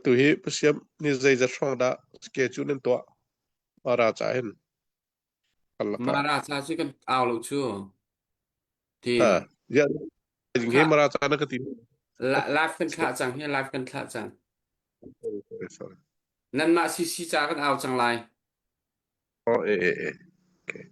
tu hi pusiam ni zai za thong da schedule nen to ara cha hen kalaka Mara cha chứ kan ao lo chưa ha thì ya jing he khá mara cha na ka ti live kan khá chẳng hay live kan khá chẳng sorry nên mà si cha kan ao chẳng lại oh okay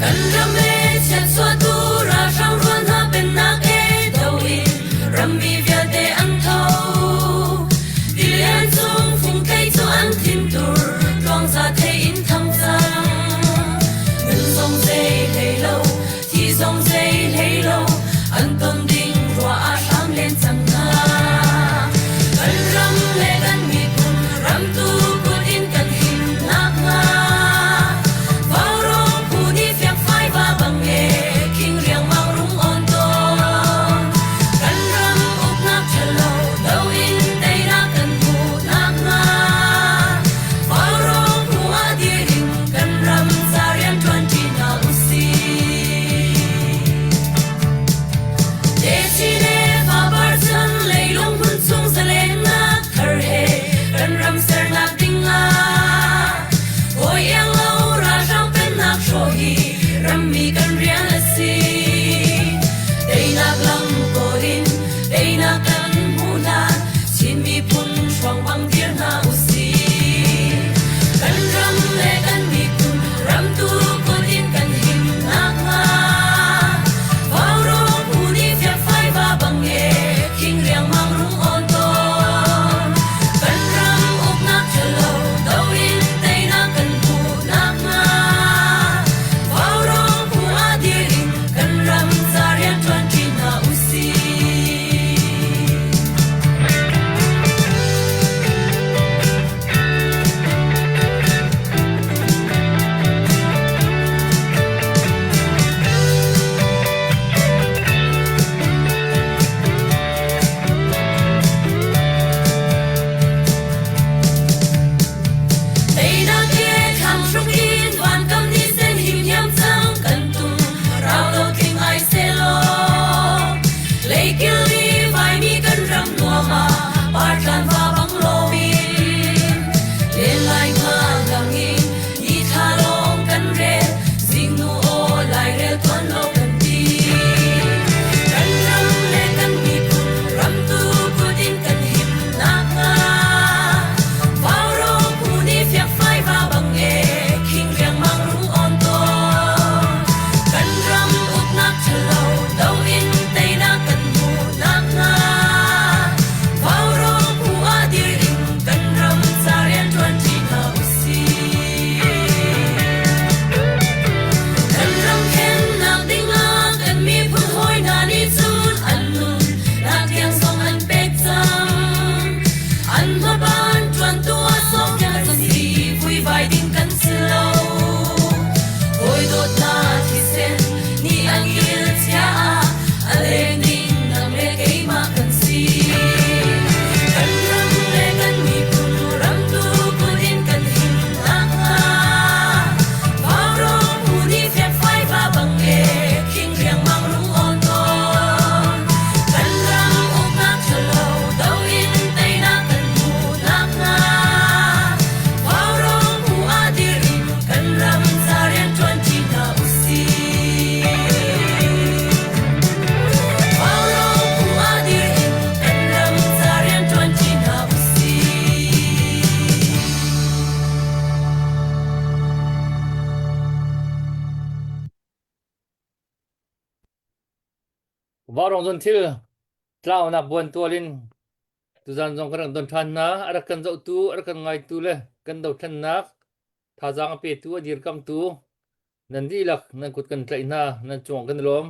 Kan rame chen xóa tu ra sang ruan ha bên na ke đầu in ram mi via de an thâu đi liên chung phung cây cho an thiên tur loang ra thế in thăng sang ngân sông dây lay lâu thì sông dây lay lâu an tâm ding rua a sang lên sang na kan ram le kan mi kun ram tu kun in kan hin nak nga Rammi kan rian la si dei nak lam ko in dei nak kan huna chin mi pun swang bang dir na usi kan ram le kan mi kun ram tu kun in kan him nak nga vào ro pu ni fia phai ba bang e king riang mang rung on ton kan ram up nak chalo do in dei nak kan pu nak nga Varong zon thil tlau nak buan tualin tu zan zong kan don than na ara kan zo tu ara kan ngai tu le kan do than nak tha jang pe tu adir kam tu nan di lak nan kut kan tlai na nan chong kan lom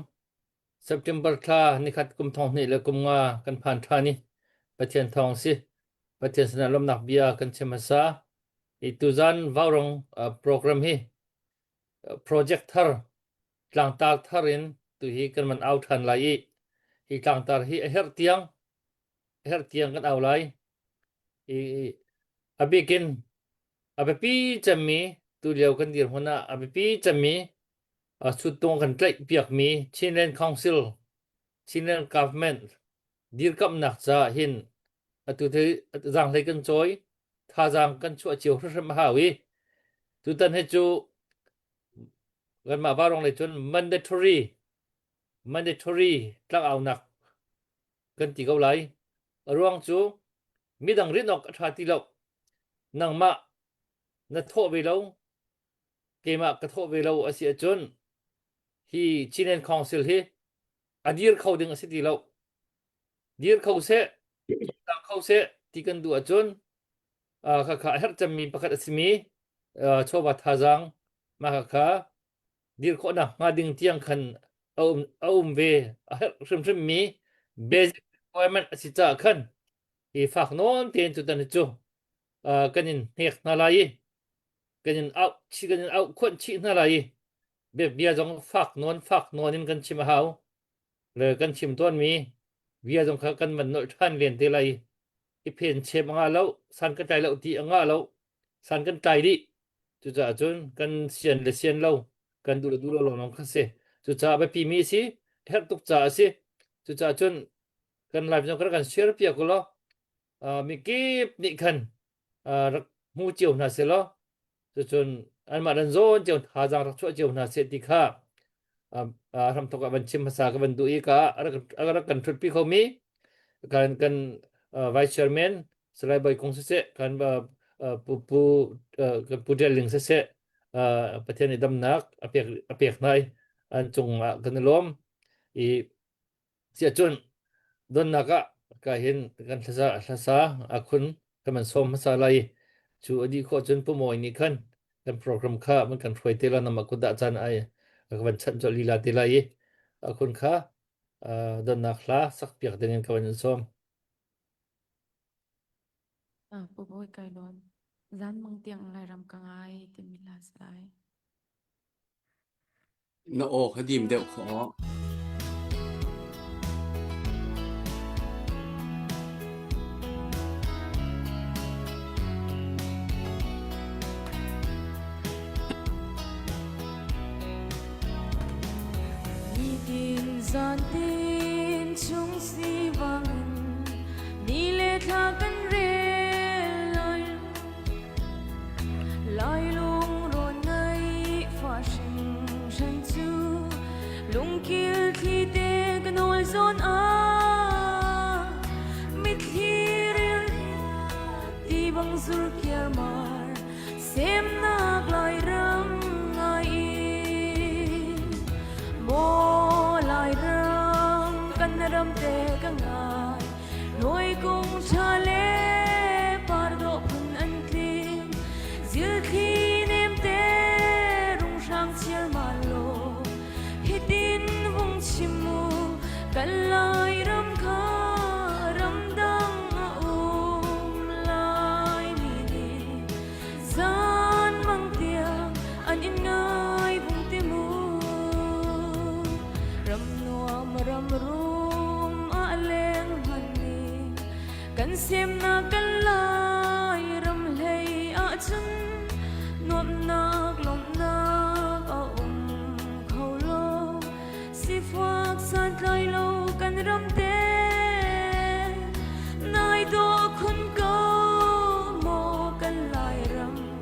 September tha ni khat kum thong ni le kum nga kan phan tha ni ประเทศทองสิประเทศสนามลมนักเบียกันเชมาซาอีตุจันวาวรงโปรแกรมฮีโปรเจกต์ทาร์กลางตาทารินตุฮีกันมันเอาทันไลอีกลางตาฮีเฮร์เตียงกันเอาไลอีอเบกินอเบปีจะมีตุเลียวกันดีหัวหน้าอเบปีจะมีสุดตรงกันใกล้เปียกมีชินเลนคอนซิลชินเลนกัฟเมนต์ดีร์กับนักจะหินตุที่จังเลยกันจอยท่าจังกันชัวเจียวรุ่งมหาวิตุตันให้จูกันมาบ้ารองเลยจน mandatory ตั้งเอาหนักกันตีเกาไหลร่วงจูมีดังรินออกชาติเรานังมานัทโทไปแล้วเกมากระโทไปแล้วอาเซียจนฮีชินเลนคอนซิลฮีอดีร์เขาดึงอาเซียตีเราดีร์เขาเสะต่างเขาเสะที่กันดูจนข้าเฮร์จะมีประกาศสิมีชอบท่าจังมาข้าดีร์เขาหนักมาดึงเตียงคันเอาเวเฮร์ชิมมีเบสิกรีควอร์เมนต์สิจ้าคันอีฝากโน้นเตียนจุดนั้นจูกันยินเฮกนาลายกันยินเอาคนชีนาลายเบียจงฝากโน้นนี่กันชิมหาวเลยกันชิมต้นมีเบียจงกันมันโน้ตท่านเรียนเทไลอีเพนเชฟงาแล้วสันกันใจแล้วตีงาแล้วสันกันใจดิจุดจ้าจนกันเสียนแล้วกันดูเราน้องคัสเซจุดจ้าไปปีมีสิเฮกตุกจ้าสิจุดจ้าจนกันไลฟ์จงกันเชียร์เปียกุลมีกีบนี่คันมูเจียวนาเสลจนอันมาดันโซนเจียวหาจังรักชั่วเจียวนาเสติค่าทำตกบัญชีภาษากับบันดูอีกอะไรกันทริปปีเขามีกันvice chairman สไลด์ใบคงเสกันปูเดลิงเสประเทศในดำนักอเปียกในอันจงกันล้มอีเสียจนโดนนักก็เห็นกันภาษาคุณกันมันส่งภาษาอะไรชูอดีตจนผู้มวยนี่ขันกันโปรแกรมข้ามันกันช่วยเตลานำมาคุดอาจารย์ไอ้กันชันจลีลาเตลัยคุณข้าโดนนักล้าสักเปียกเดินกันวันส่งปูโบยไกลอนจันมังเตียงอะไรรำกังไอเตมิลาสไล nó ồ cái dìm đều khó ซอนตินชุงสีวังมีเลทากันเรลอยลุงรอนไงฟ้าชิงฉันจูลุงคิลที่เตกันโอลซอนมิดฮีริลที่บังสุรเคียร์มาร์เซมนักลอยรำไงโมรำเตกังไงหน่วยกุงชาเลปาร์โดพันอันคลีซิลคีเนมเตรุงช่างเชียร์มาโลฮิดินวงชิมูกันลายรำคารำดังลายนี่ซานมังเตียอันยังไงวงเตมูรำนัวมารำรู้กันเสียมนากันลายรำเลยอาจันนวมนักลมนักเอาเขาโลสิฟวักสันไกลโลกันรำเตนายโดคนเก่าโมกันลายร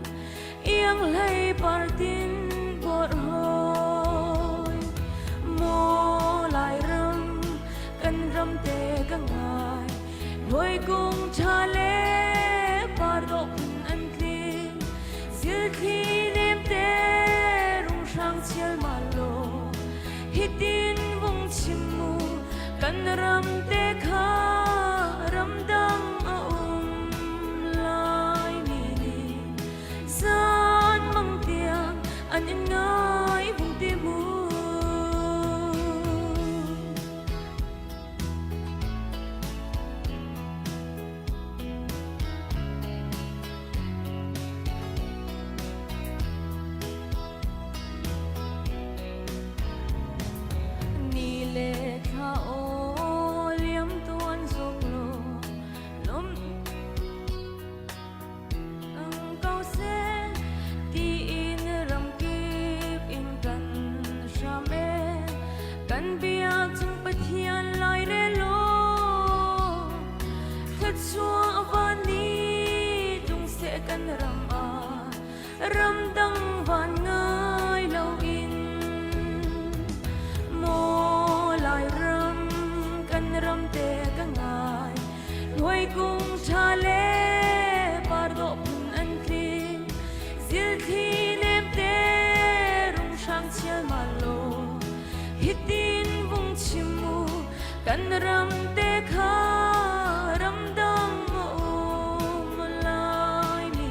ำเอียงเลยปาร์ตินบดหอยโมลายรำกันรำเตกังไงหน่วยกุงชาเลปาร์โดพันอันคลีซิลคีเนมเตรุงช่างเชียร์มาโลฮิดินวงชิมูกันรำเตคารำดังลายนี่ซานมังเตียงอันยังไงวงเตมู chua van ni tung sẽ căn ram ram đăng van ngơi lâu in mô lại ram căn ram te cả ngài nuôi cùng cha lê par độ phun an kli zil thi nếp te rung sang chial malo hitin vung chimu căn ram te kha ram dang o malai mi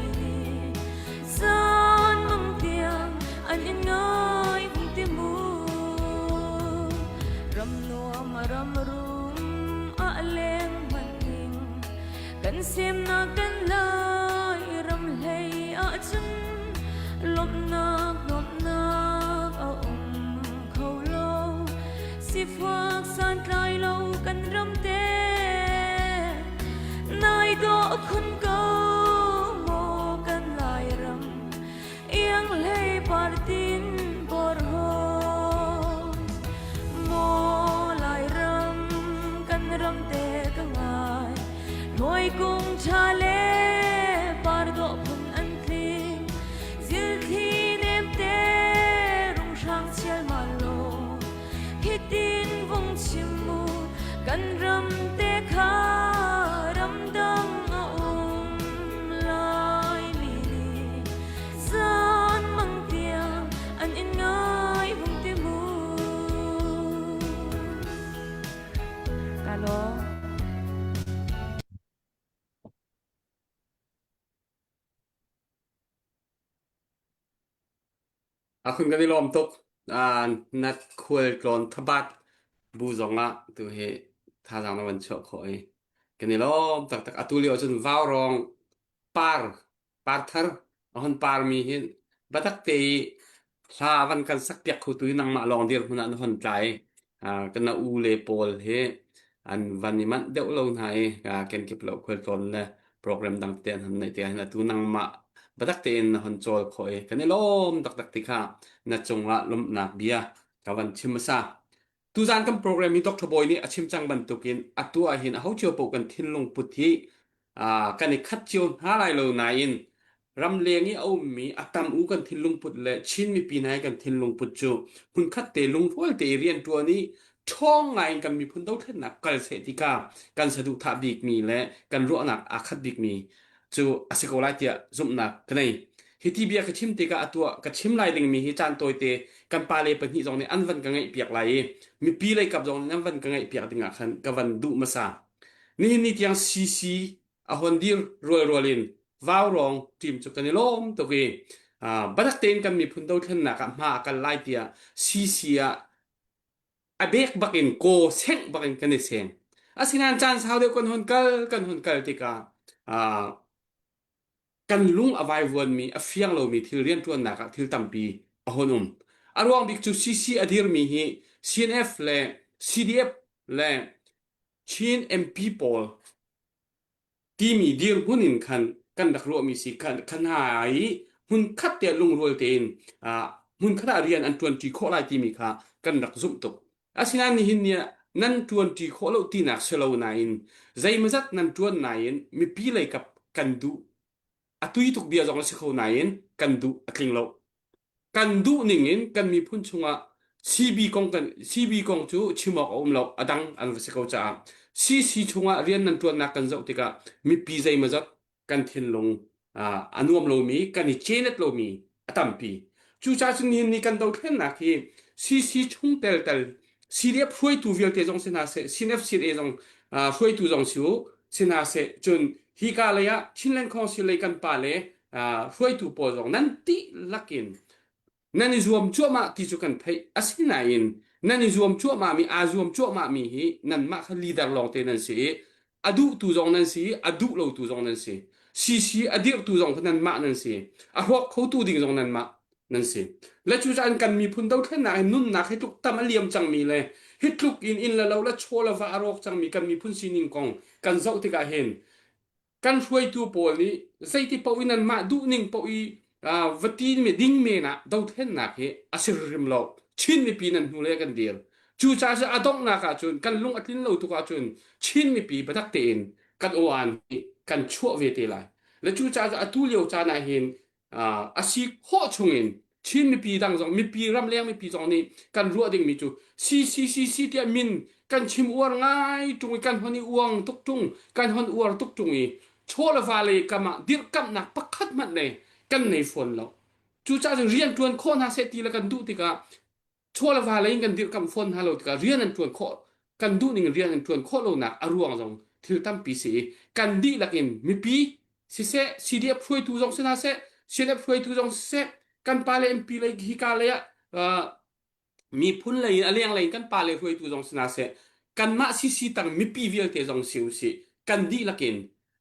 san mang tiang an in ngai vung timu ram no maram rum a leng maning kan sem na kan lai ram lei a chun lop na a khâu lo si phak san klai lo kan ram te nai do khun ko mo kan lai ram yang lei par tin bor ho mo lai ram kan ram te ka ngai noi cùng cha lê par độ phun an kli zil thi nếp te rung sang chial malo hitin vung chimu kan ram te kha ram dang a lai mi san mang tiang an in ngai vung timu kalo Akun kan ilom tok nat kuel klon thabat bu zonga tu he tha jang na wan chok khoi kan ilom tak atulio chun vaw rong par thar ahon par mi hin batak te sa van kan sak piak khu tu nang ma long dir huna hon tlai kan na u le pol he an van ni man deuh lo nai ken kip lo kuel klon le program dang ten han nei te na tu nang ma batak te in hon chol khoi kan ilom tak ti kha na chunga lum na bia kawan chimasa tu zan kam program ni tok thoboi ni achim chang ban tukin atua hin a ho chio po kan thin lung puthi kan ni khat chiu ha lai lo na in ram lengi au mi atam u kan thin lung put le chin mi pi nai kan thin lung put chu hun khat te lung rol te rian tu ni thong ngai kan mi phun dau then na kal se ti ka kan sadu tha bik mi le kan ro nak a khat bik mi chu asikola tia zum na kanai hiti bia ka chim te ka atua ka chim lai ding mi hi chan toy te kan pa le pa ni jong ne an van ka ngai piak lai mi pi lai kap jong nan van ka ngai piak dinga khan ka van du masa ni tiang cc a hondir rolin vaw rong tim chu kan lom to ke badak ten kan mi phun do thlen na ka ma ka lai tia cc a bek bakin ko seng bakin kan ne seng asinan chan sao de kon hon kal te ka kan lung avai won mi a fiang lo mi thil rian tuan na ka thil tampi a honum arwang bik chu cc adhir mi hi cnf le cdf le chin mp pol ti mi dir hunin kan dak ro mi si kan hai hun khat te lung rol ten hun khara rian an 20 kho lai ti mi kha kan dak zum tok asinan ni hin nia nan 20 kho lo ti nak selo nain zai mazat nan tuan nain mi pi lai kap kan du atui tuk bia jong la sikho nain kan du atling lo kan du ningin kan mi phun chunga cb kong chu chimok om lo adang an sikho cha cc chunga rian nan tuan na kan zau tika mi pi zai mazat kan thin long anuam lo mi kan ni chenet lo mi atampi chu cha chun ni kan do thlen na khi cc chung tel cdf hui tu vial te jong sena se cnf cda jong hui tu jong chu sena se chun hi ka le ya chinlen khong si le kan pa le hui tu po jong nan ti lakin nani zuam chu ma ti chu kan thai asina in nani zuam chu ma mi a zuam chu ma mi hi nan ma kha leader long te nan si adu tu jong nan si adu lo tu jong nan si cc adir tu jong nan ma nan si a hok kho tu ding jong nan ma nan si la chu chan kan mi phun dau thlen na nun na khai tuk tam aliam chang mi le hitluk in la lo la chola va arok chang mi kan mi phun sining kong kan zau ti ka hen kan huai tu pol ni zai ti pau inan ma du ning pau i vati me ding me na dau then na he asir rim lo chin mi pi nan hu le kan dir chu cha sa adong na ka chun kan lung atlin lo tu ka chun chin mi pi batak te in กันโออันกันชั่วเวทีไรและจูจ้าจะตู้เลียวจ้านาเห็นอาศิโคชงเงินชินมีปีดังจงมีปีรำเลี้ยงมีปีจงนี้กันรัวดิ่งมีจูซีเดียมินกันชิมอวงง่ายจงกันฮันนี่อวงตุกจุงกันฮันอวงตุกจุงอีโชลวาเลยกมาดิรกำนักปักขัดมันเลยกันในฝนแล้วจูจ้าจะเรียนจวนโคนหาเสตีแล้วกันดูติกาชัวร์วาเลยกันดิรกำฝนฮัลโหลติกาเรียนนั้นจวนโคกันดูนิ่งเรียนนั้นจวนโคโลนักอรวงจงทิลตั้มปีสีกันดีลักินมีปีสิเสซีเดียช่วยทูจงเสนาเสซีเดียช่วยทูจงเสกันปาเลมปีเลยฮิกาเลยมีพุ่นเลยอะไรอย่างไรกันปาเลช่วยทูจงเสนาเสกันมาซีตังมีปีเวียลเตจงสิวสิกันดีลักิน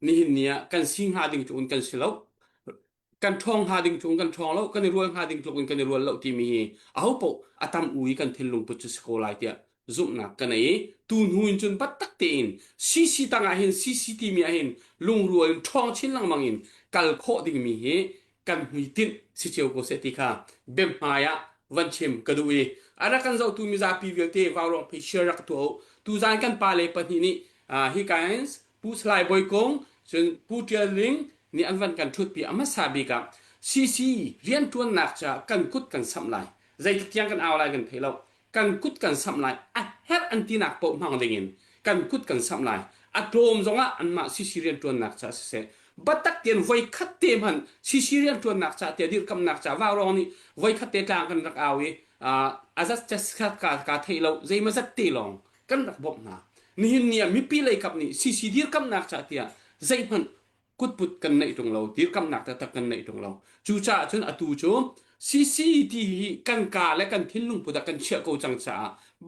นี่เนี่ยกันสิงหาดิ่งจุนกันสิแล้วกันทองหาดิ่งจุนกันทองแล้วกันรวยหาดิ่งจุนกันรวยแล้วที่มีเอาปกอาตามอุยกันเทลุงปุจสโคลายเตียจุกนักกันไอ้ตูนหุนจุนปัตตักเตียนซีตังอาเห็นซีทีมีอาเห็นลุงรวยทองชิ้นลังมังอินกัลโคดิ่งมีกันหุยตินสิเจียวโกเซติคาเบมหายะวันเชมกระดูยอารักันเจ้าตูมีซาปีเวลเตวาวรองไปเชื่อรักตัวตูจานกันปาเลปนินี่ฮิกายน์ผู้สลายบอยกงจนผู้เจริญนี่อันวันกันทุดปีอามาซาบิกับซีเรียนตัวนักจะกันกุดกันสัมไลใจที่ยังกันเอาอะไรกันเทเรากันกุดกันสัมไลอ่ะเฮดอันที่นักปกมังเด้งกันกุดกันสัมไลอัตโรมจงอ่ะอันมาซีเรียนตัวนักจะเสบัดตักเตียนไว้คัดเตมันซีเรียนตัวนักจะเตียดิรกำนักจะว่ารองนี่ไว้คัดเตกลางกันรักเอาอาจจะสักการเทเราใจมาจัดเตลองกันรักบอกนะนี่เนี่ยมีปีเลยกับนี่ซีดิรกำนักจะเตียใจมันกุดปุดกันในตรงเราดิรกำนักแต่ตักกันในตรงเราจูจ่าจนอตูโจซีที่กันกาและกันทิ้งลุงปุดกันเชื่อกูจังจ้า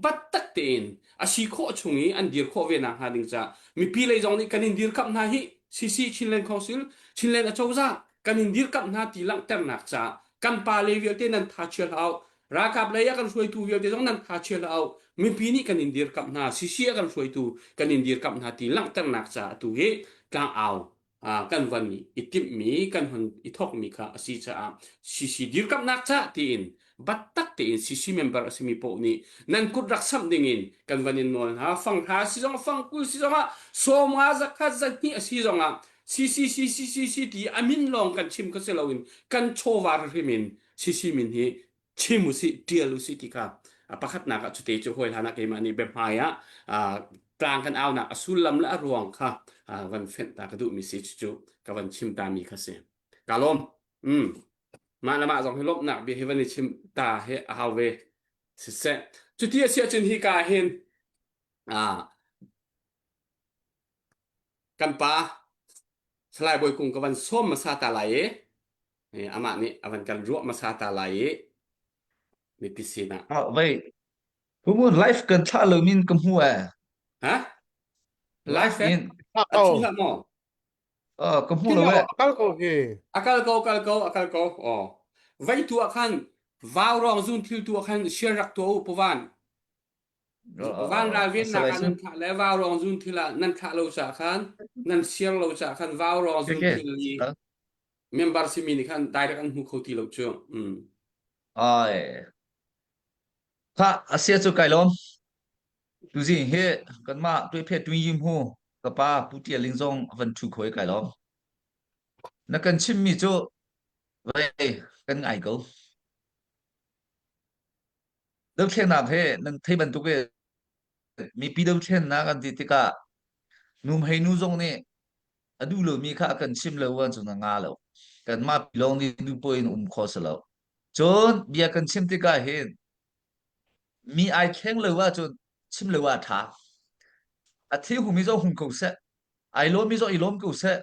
บัดตักเตนอาชีโคชงนี้อันดิรโคเวนักหาดิงจ้ามีปีเลยจงนี่กันดิรกำนาฮิซีชินเลนคอนซิลชินเลนอโจจ้ากันดิรกำนาตีลังเต็มนักจ้ากันปาเลเวลเตนันทัชเชลเอาราคาเลยกันช่วยตูเวลเตจงนั้นทัชเชลเอามีปีนี้กันดิรกำนาซีกันช่วยตูกันดิรกำนาตีลังเต็มนักจ้าตูเฮกลางเอากันวันนี้อิติมีกันหันอิทอกมีค่ะสิจ้าซีดิรกำนักจ้าตีนบัดตักตีนซีเมมเบอร์สิมีพวกนี้นั่นกุดรักซ้ำดิ่งกันวันนี้นอนฟังซีจงฟังกุลซีจงโซมาจักขัดจักนี่ซีจงซีที่อามินลองกันชิมก็เสลาวินกันโชวาร์ริมินซีมินฮีชิมุสิเดียลุสิติค่ะประคัดนักจุดเตจหอยฐานะเกมันนี่แบบหายกลางกันเอาหนักสุลลัมและรวงค่ะวันเฟนตากระดูมีสิจุกับวันชิมตามีค่ะเสียกาลมมาละมาสองให้ลบหนักบีให้วันนี้ชิมตาให้ฮาวเวสิเซจุดที่เสียจนฮิกาเห็นกันปะสลายบอยกุงกับวันส้มมาซาตาไหลอามานี่วันกันรัวมาซาตาไหลนี่พิเศษนะ vậyผู้มุ่นไลฟ์กันท่าเลยมินกับหัว ฮะไล ไล ฟ์ ฟ์ เฟซ มิน อา Oh, ชีพหมอ กับหัว kini เลยเว้ย akal ko ke. akal koอ๋อไว้ตัวขันวาวรองซุนทิลตัวขันเชื่อรักตัวอุปวันราเวียนนักนั้นค่ะและวาวรองซุนทิละนั่นค่ะเราจะขันนั่นเชื่อเราจะขันวาวรองซุนทิลีเมมเบอร์ซิมินิขันได้รักันหูเขาที่เราเชื่อถ้าอาเซียจะไกลล้อมดูสิเฮกันมาด้วยเพศด้วยยิ้มหูกับป้าผู้เตี้ยลิงซงวันทุกคนไกลล้อมนักกันชิมมีจูเว้ยกันไงกูเดิมเช่นนักเฮนั่งเทบันตุกเอมีปีเดิมเช่นนักกันติกานุ่มให้นุ่งซงเนี่ยอดูเลยมีค่ากันชิมเลยวันจุนงาแล้วกันมาปีลองนี่ดูปอยนุ่มคอสแล้วจนเบียกันชิมติกาเห็นมีไอแข็งเลยว่าจนชิมเลยว่าท้าอาทิตย์หูมีเจ้าหุ่นกูเสะไอล้มมีเจ้าไอล้มกูเสะ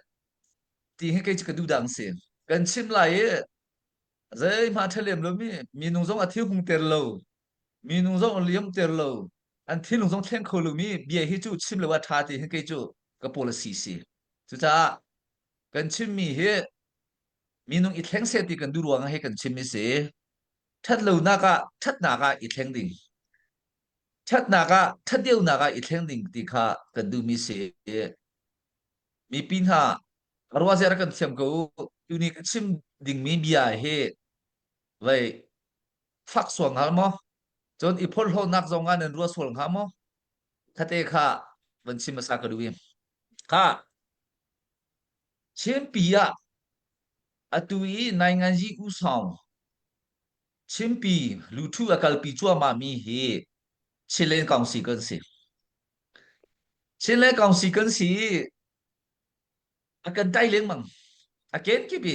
ที่ให้แกจะกระดูดังเสียงกันชิมไหลเจ้มาเทเลมเลยมีนุ่งทรงอาทิตย์หุ่นเตอร์โลมีนุ่งทรงเลี้ยมเตอร์โลอันที่นุ่งทรงแข็งโคลุมีเบียให้จูชิมเลยว่าท้าที่ให้แกจูกระโปรงสีจุจ้ากันชิมมีเฮมีนุ่งอีแข็งเสียที่กันดูรวงให้กันชิมมีเสียทัดเลวนักทัดนักอีแข็งดิ่งชัดนักชัดเดียวนักอีกแห่งหนึ่งที่ข้ากันดูมีเสียมีปีนหารว่าจะรักกันเทียมกูอยู่นี่ชิมดิ่งมีเบียเฮไว้ฟักสวงหามั้งจนอีพลโหนักจงงานนั้นรัวสวงหามั้งถ้าเตะข้าวันชิมมาสักกระดูยข้า เช่นปีอะอะตุยนายงานยีอุสาวเช่นปีลูทูอากาลปีจัวมามีเฮเชลเลนกองสีกันสิเชลเลนกองสีกันสิอากันได้เลี้ยงมั้งอาเกนกี่ปี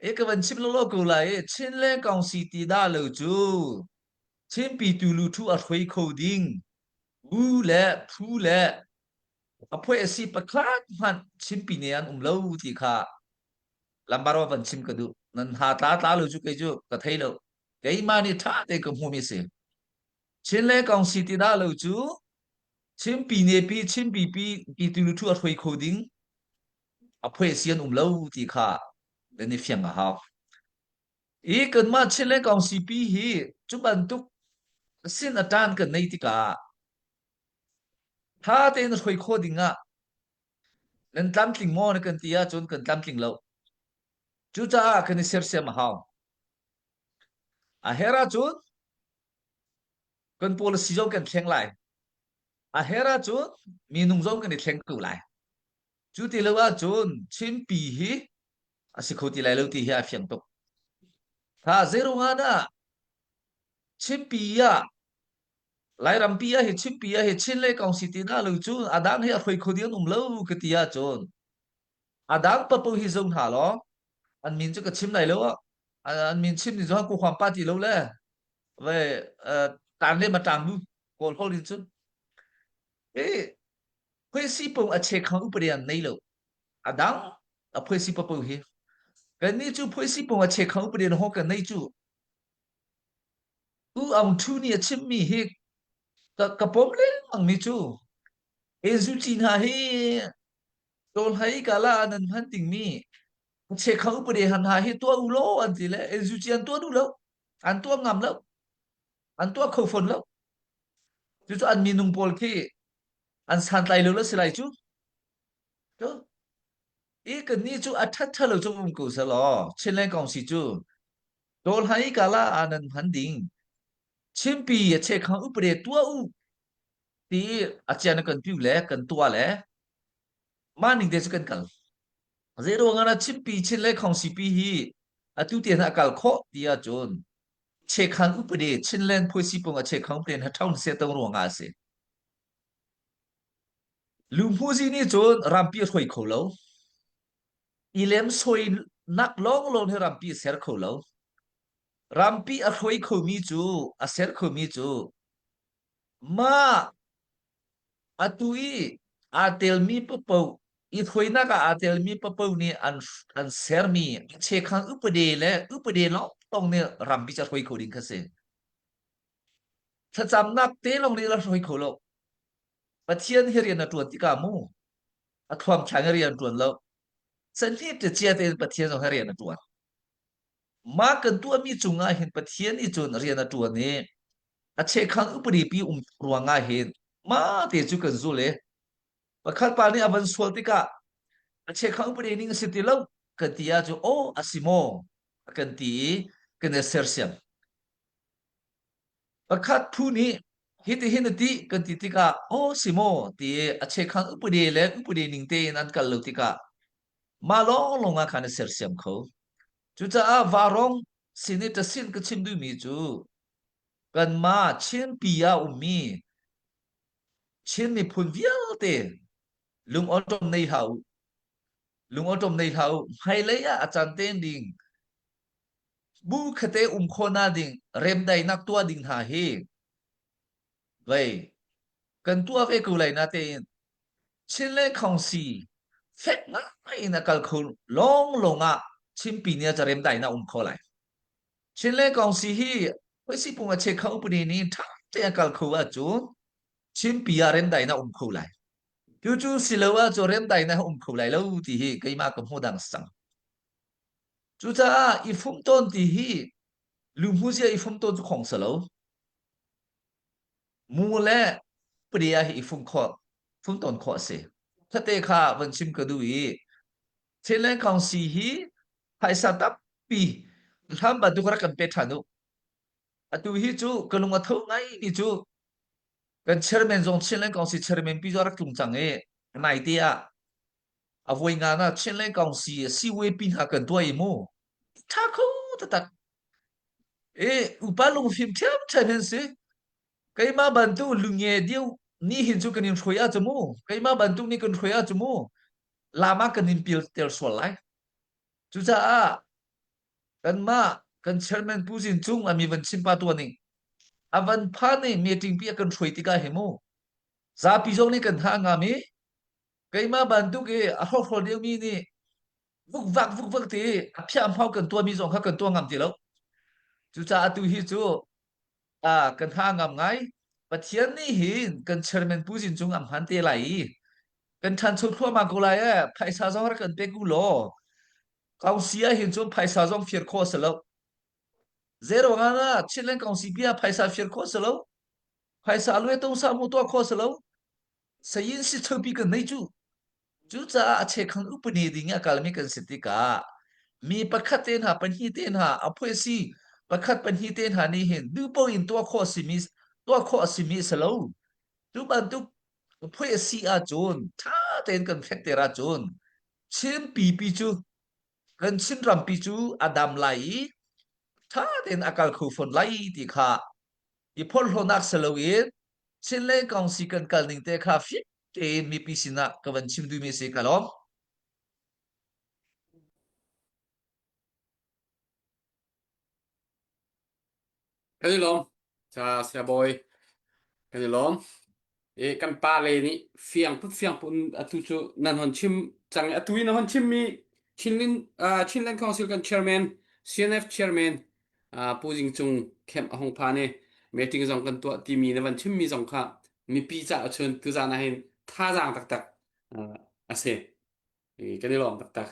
เอกวันชิมโลโลกูไลเชลเลนกองสีตีดาลูจูเช่นปีตูลูทูอัดไว้โคดิ้งอูเล่ทูเล่อพวยสิปะคลาดมันชิมปีเนียนเล่าที่ข้า lambaro van chim kadu nan ha ta lo ju ke ju ka thai lo ke ma ni tha te ko mu mi se chin le kong si ti da lo ju chim pi ne pi chim pi tu lu thu a thoi coding a phwe sian lo ti kha le ni fyang a ha e kan ma chin le kong si pi hi chu ban tu sin a tan kan nei ti ka tha te na thoi coding a len tam tling mo na kan tia chon kan tam tling lo chu cha kan ni ser se ma ha a hera chun kan policy zo kan thleng lai a hera chun mi nung zo kan ni thleng ku lai chu ti lo a chun chim pi hi a si khoti lai lo ti hi a fyang tok tha zero nga na chim pi ya lai ram pi ya hi chim pi ya hi chin le kong si ti na lo chu adang hi a khoi khodian lo ka ti ya chun adang pa po hi zong ha lo an min chu ka chim lai lo an min chim ni zo ku khwam pa ti lo le ve tan le ma tang bu kol khol din chun e phơi si pung a che khang u prian nei lo adang a phơi si pa po hi cái này chú phơi si pung a che khang u prian ho ka nei chu u ang thu ni a chim mi hi ka pom le ang mi chu e zu chin ha hi tol hai ka la nan han ting mi che khang u prian han ha hi tua u lo an ti le e zu chian tua du lo an tua ngam lo an tua khâu phon lo chu an mi nung pol ki an san tai lo lo silai chu to e ka ni chu a that tha lo chu mum ku sa lo chen le kong si chu tol hai ka la anan han ding chim pi a che khang u pre tua u ti a chian kan piu le kan tua le ma ning de chu kan kal zero nga na chim pi chen le kong si pi hi a tu tian a kal kho ti a chon che khang u pre chen len phoi si pong a che khang pre ha thong se tong ro nga se lum hu ji ni chon ram pi thoi kho lo ilem soi nak long long he ram pi ser kho lo ram pi a thoi kho mi chu a ser kho mi chu ma atui atel mi popo I thoi na ka atel mi popo ni an ser mi che khang upade lo tong ne ram pi cha thoi kho ding ka se cha cham nak te long ni la thoi kho lo pathian herian na tuan ti ka mu a thwam thang herian tuan lo san ni te chia te pathian so herian na tuan ma kan tu mi chunga hin pathian I chun rian na tuan ni a che khang upade pi ruanga hin ma te chu kan zu le pakhat pa ni aban swaltika a che khang upade ning sitilo kan tia chu o asimo kan ti kan sersiam pakhat thu ni hiti hinati kan ti tika o simo ti a che khang upade le upade ning te nan kal lo tika ma lo longa khan sersiam kho chu cha a warong sinita sin ka chim du mi chu kan ma chen pia ummi chen ni phun vial te lung autom nei hau hai le ya achan ten ding bu khate khona ding rem dai nak tua ding ha he vậy cần tua về cầu này na te chin le khong si phép na ai na kal khul long long a chim pi nia cha rem dai na kho lai chin le khong si hi với si pung a che khau pu ni tha te kal khu a chu chim pi a rem dai na kho lai chu chu si lo a chu rem dai na kho lai lo ti hi kai ma kam ho dang sang chu cha I phum ton ti hi lu mu sia I phum ton chu khong sa lo mu le priya hi phum ton kho seถ้าเตะข้าวันชิมก็ดูอีเช่นเล่นของสีฮีไฮสตับปีทำบัตรดูกระกันเป็ดทันุอะดูฮีจูก็ลงมาเท่าไงนี่จูกันเชอร์แมนจงเช่นเล่นของสีเชอร์แมนปีจอรักตุงจังเอ๋นายเตีย avoid ngana chen le kong si we pin ha kan tua imo tha khu ta upalung phim thiam chen se kai ma bantu lungye diu ni hin chu kanin khoya chmu kai ma bantu ni kan khoya chmu lama kanin pil tel sol lai chu cha a kan ma kan chairman puzin chung ami van simpa tu ni avan pha ni meeting pi kan khoi tika hemo za pi jong ni kan ha nga mi kai ma bantu ke a ho ho deu mi ni vuk vak ti a phiam phau kan tua mi jong kha kan tua ngam ti lo chu cha tu hi chu kan ha ngam ngai pathian ni hin kan chairman puzin chung am han te lai kan than chu khwa ma ko lai a phaisa jong kan pe gu lo kau sia hin chu phaisa jong fier kho se lo zero ngana chilen kau si bia phaisa fier kho se lo phaisa lue tong sa mu to kho se lo sayin si thopi kan nei chu chu cha che khang upani ding a kalmi kan sitika mi pakhat ten ha pan hi ten ha a phoi si pakhat pan hi ten ha ni hin du po in to kho si mi se lo tu ban tu phoi si a chun tha ten kan phek te ra chun chin pi chu kan chin ram pi chu adam lai tha ten akal khu phon lai ti kha i phol honak se lo in chin le kong si kan kal ning te kha fi te mi pi sina ka van chim du mi se kalom cái gì lom cha xe boy cái gì lom kan pa le ni fiang pun atu chu nan hon chim chang atu in hon chim mi chinlen council kan chairman CNF chairman pu jing chung kem hong pa ne meeting jong kan to ti mi na van chim mi jong kha mi pi cha chun tu za na hin tha jang tak ase cái gì lom tak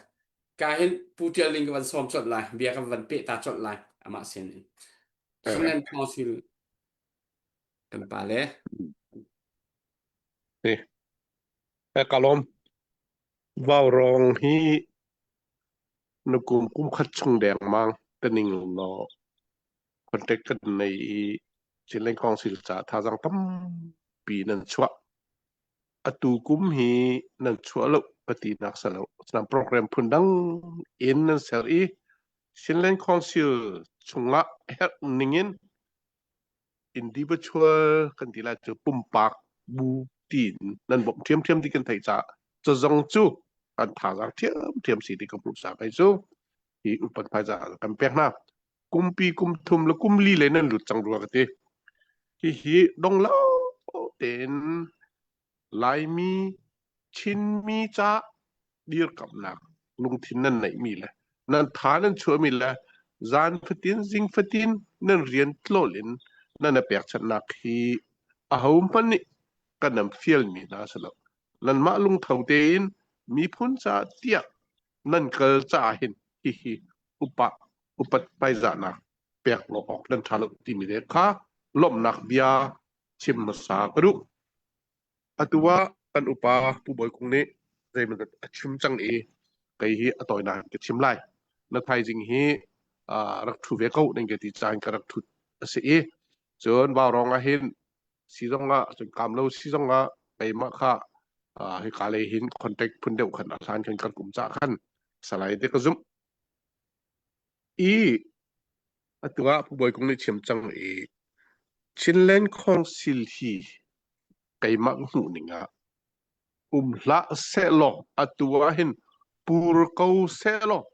ka hin pu tia ling kan som chot lai bia kan van pe ta chot lai ama sen chinlen council kan pa leนี่แต่กะลมว่าวรองฮีนุกุมกุ้มคัดชงแดงมังแต่นิ่งเนาะคอนแทคกันในชินเล่นของศิลจาทาจังตั้มปีนั้นชัวอตูกุมฮีนั้นชัวลุปฏินักสลาวสนามโปรแกรมพุ่นดังอินนั้นเซลอีชินเล่นของศิลชงละเฮ็ดนิ่งอินดิวิชวลกันทีละจะปุ่มปากบูตีนนั่นบอกเทียมที่กันไทยจะจงจูอันทางเทียมสีที่กับปรุษาไปจูที่อุปถัมภ์จะกันเปียกนะกุมปีกุมทุมแล้วกุมลีเลยนั่นหลุดจังรัวกันทีที่ดงเล่าเต็นลายมีชินมีจ้าดีร์กับนักลุงทินนั่นไหนมีเลยนั่นฐานนั่นชัวมีเลยจานฟตินซิงฟตินนั่นเรียนโลลินนั่นเปียกฉันนักที่อาหุมปันนี่กันนำฟิลมีนะสลับนั่นมาลุงเท่าเดินมีพุ่นจ่าเตียนั่นเกิดจ่าเห็นฮิอุปไปจ่านะเปียกหลอกนั่นทารุที่มีเด็กข้าล้มนักเบียชิมมาสากรุอัตว่าอันอุปผู้บอยคงนี้ใจมันก็ชิมจังเอไก่ฮีอต่อยนานก็ชิมไล่นั่นไทยจริงฮีรักทุเวก้นั่นก็ที่จานก็รักทุเสียจนบ่าวรองอาเห็นซีซองละจนกำเล่าซีซองละไปมาค่ะให้กาเลยเห็นคอนแทคพุ่นเดียวขันอาสานกันกลุ่มจ่าขันสไลด์เด็กก็ซุ่มตัวผู้บริกรในเชียมจังชินเลนคองซิลฮีไก่มักหูหนึ่งละเซลล์ตัวเห็นปูรเกาเซลล์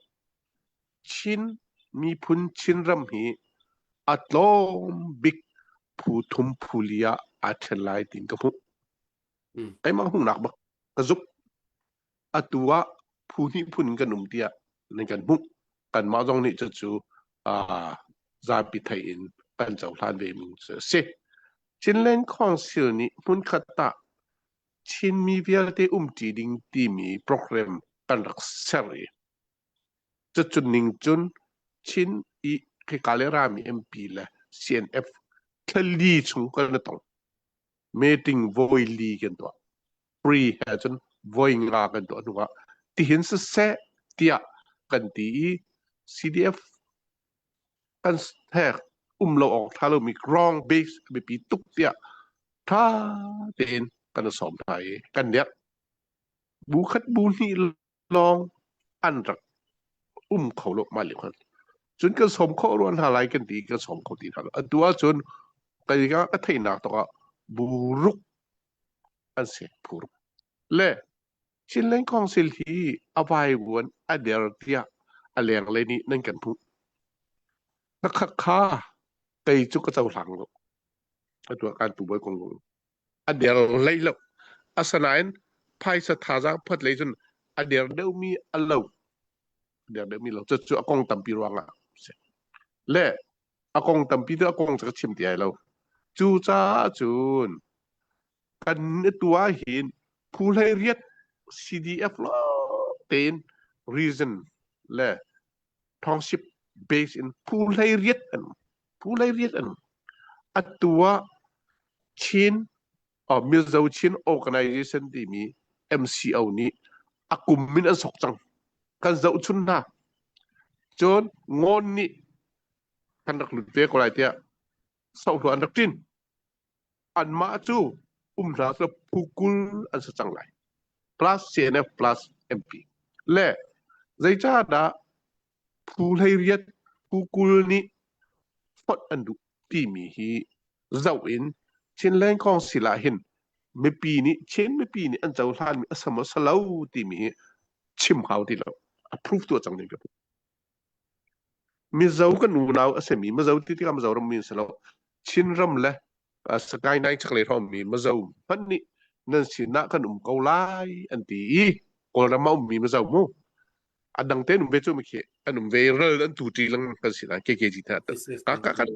ชินมีพุ่นชินรำฮีอัตโลมบิกผู้ทุมผู้เลียอาเชลัยติงกับผู้ไอ้มังหุ่นหนักบักกระซุบตัวผู้นี้พุ่นกันหนุ่มเดียในกันมุกกันมาตรงนี้จะจูซาบิไทยนกันเจ้าทานเวมิงเสียชินเล่นของเสียนี้พุ่นขัดตาชินมีเวลาที่จีดิงที่มีโปรแกรมกันรักเสรีจะจุดหนึ่งจุนชินที่กาเลรามี MP และ CNFทลีชงกันตรงเมติงโวยลีกันตัวฟรีแค่จนโวยงากันตัวนึกว่าที่เห็นสุดแท้ที่กันที่ CDF กันแทกเราออกถ้าเรามีกรองเบสไปปีตุกเดียถ้าเดินกันสอบไทยกันเนี้ยบูคัดบูนี่ ลองอันรักเขาลงมาเลยคนจนก็สมเขาล้วนหาอะไรกันดีก็สมเขาดีทางตัวจนก็ยังก็ที่นักตัวบุรุษอันเสียบุรุษเล่ชินเล่นของสิลฮีอภัยวนอเดียร์เดียอะไรอย่างไรนี่นั่นกันพูนักข่าไก่จุกก็จะหลังลงตัวการตัวบอยกงลงอเดียร์เลยแล้วอาศัยภายสถานะพัดเลยจนอเดียร์เดิมมีอะไรเดี๋ยวมีเราจะอากงตั้มปีรังอ่ะเล่อากงตั้มปีตัวอากงจะชิมที่ไหนเราจูจ้าจูนกันตัวเห็นผู้ให้เรียก CDF ล้อเต็น reason เล่ township based in ผู้ให้เรียกอันอันตัวชินมิลซ์ชิน organization ที่มี MCO นี้อากุมมินอันสกจังกันจะชุนนะจนงอนนี่กันนักลุดเวกอะไรเดียสาวอันดักจินอันมาจูรักและผู้กุลอันสจังไร plus CNF plus MP และใจจ้าดาผู้ให้เรียกผู้กุลนี้ฟอดอันดุที่มีฮีเจ้าอินเช่นแรงของศิลาหินไม่ปีนี้เช่นไม่ปีนี้อันเจ้าท่านมีสมสลาวที่มีชิมเขาที่เรา approve ตัวจังเลยครับมีเจ้ากันหนูนาวเสมีมีเจ้าที่ที่กำเจ้ารำมีสลาวชินรำเลยสกายไนท์ชักเลยทอมมีมีเจ้าพันนี้นั่นสินะกันเกาไลอันที่กอลมามีเจ้ามูอันดังเต้นเบจูมิเคอันเวรลอันตูจีลังกันสินะเกจิตาตันกะกัน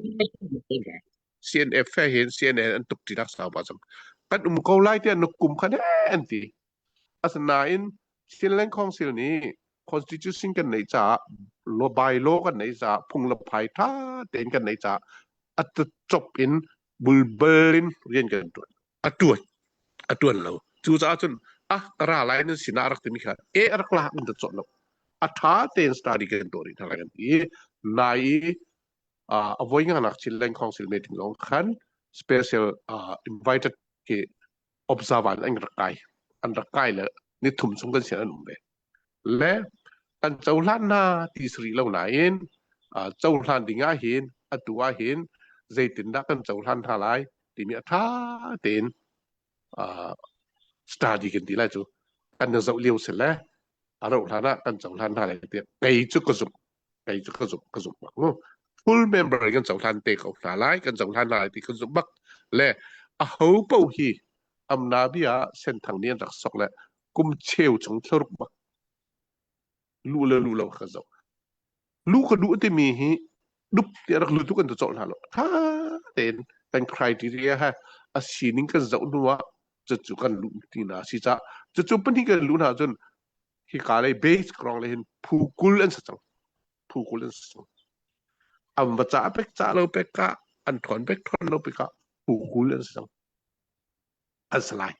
CNF เห็น CNN อันตุกจีรักษาบ้าจังกันเกาไลที่อันกุมคะแนนที่อาศัยอินสินแรงของสิลนี้ constitution กันไหนจ้าโลบายโลกันไหนจ้าพุงละภายท่าเต้นกันไหนจ้าอัตจบอินบุลเบลินเรียนกันตัวอัดตัวเราจู่จ้าจนกระไรนั่นสินารักที่มีค่ะรักลามันจะจบแล้วท้าเต้นสตาร์ดีกันตัวนี้ทางกันนายเอาไว้งานนักชิลเลนของสิลเมติงลงขัน special invited ที่ observer อันรักไกเลยนี่ทุ่มสมกันเสียนุ่มเลยและกันเจ้าล้านนาที่สรีเหล่าไหนเจ้าล้านดิ่งอาเห็นตัวเห็นใจตินดักกันเจ้าล้านท่าไรที่มีท้าเต้นสตาร์ดีกันดีแล้วจูกันจะเลี้ยวเสร็จแล้วเราท่านะกันเจ้าล้านท่าไรเตี้ยไก่จุกกระสุนfull member กันเจ้าล้านเตะเขาท่าไรกันเจ้าล้านท่าไรที่กระสุนบักและเขาเป้าฮีอำนาบิอาเส้นทางนี้รักษาและกุมเชี่ยวชงเชรุกบักรู้แล้วเขาจะรู้ก็ดูที่มีฮีดุบที่รักรู้ทุกคนจะจบแล้วถ้าเด่นเป็น criteria ฮะสิ่งนี้ก็จะรู้ว่าจะจุกันรู้ที่น่าสิจะจุปันที่กันรู้น่าจนที่การเลย base กรองเลยเห็นผู้กุลอันสังอันบัจจ่าเป็กจ่าเราเป็กกะอันถอนเป็กถอนเราเป็กกะผู้กุลอันสังอันสลาย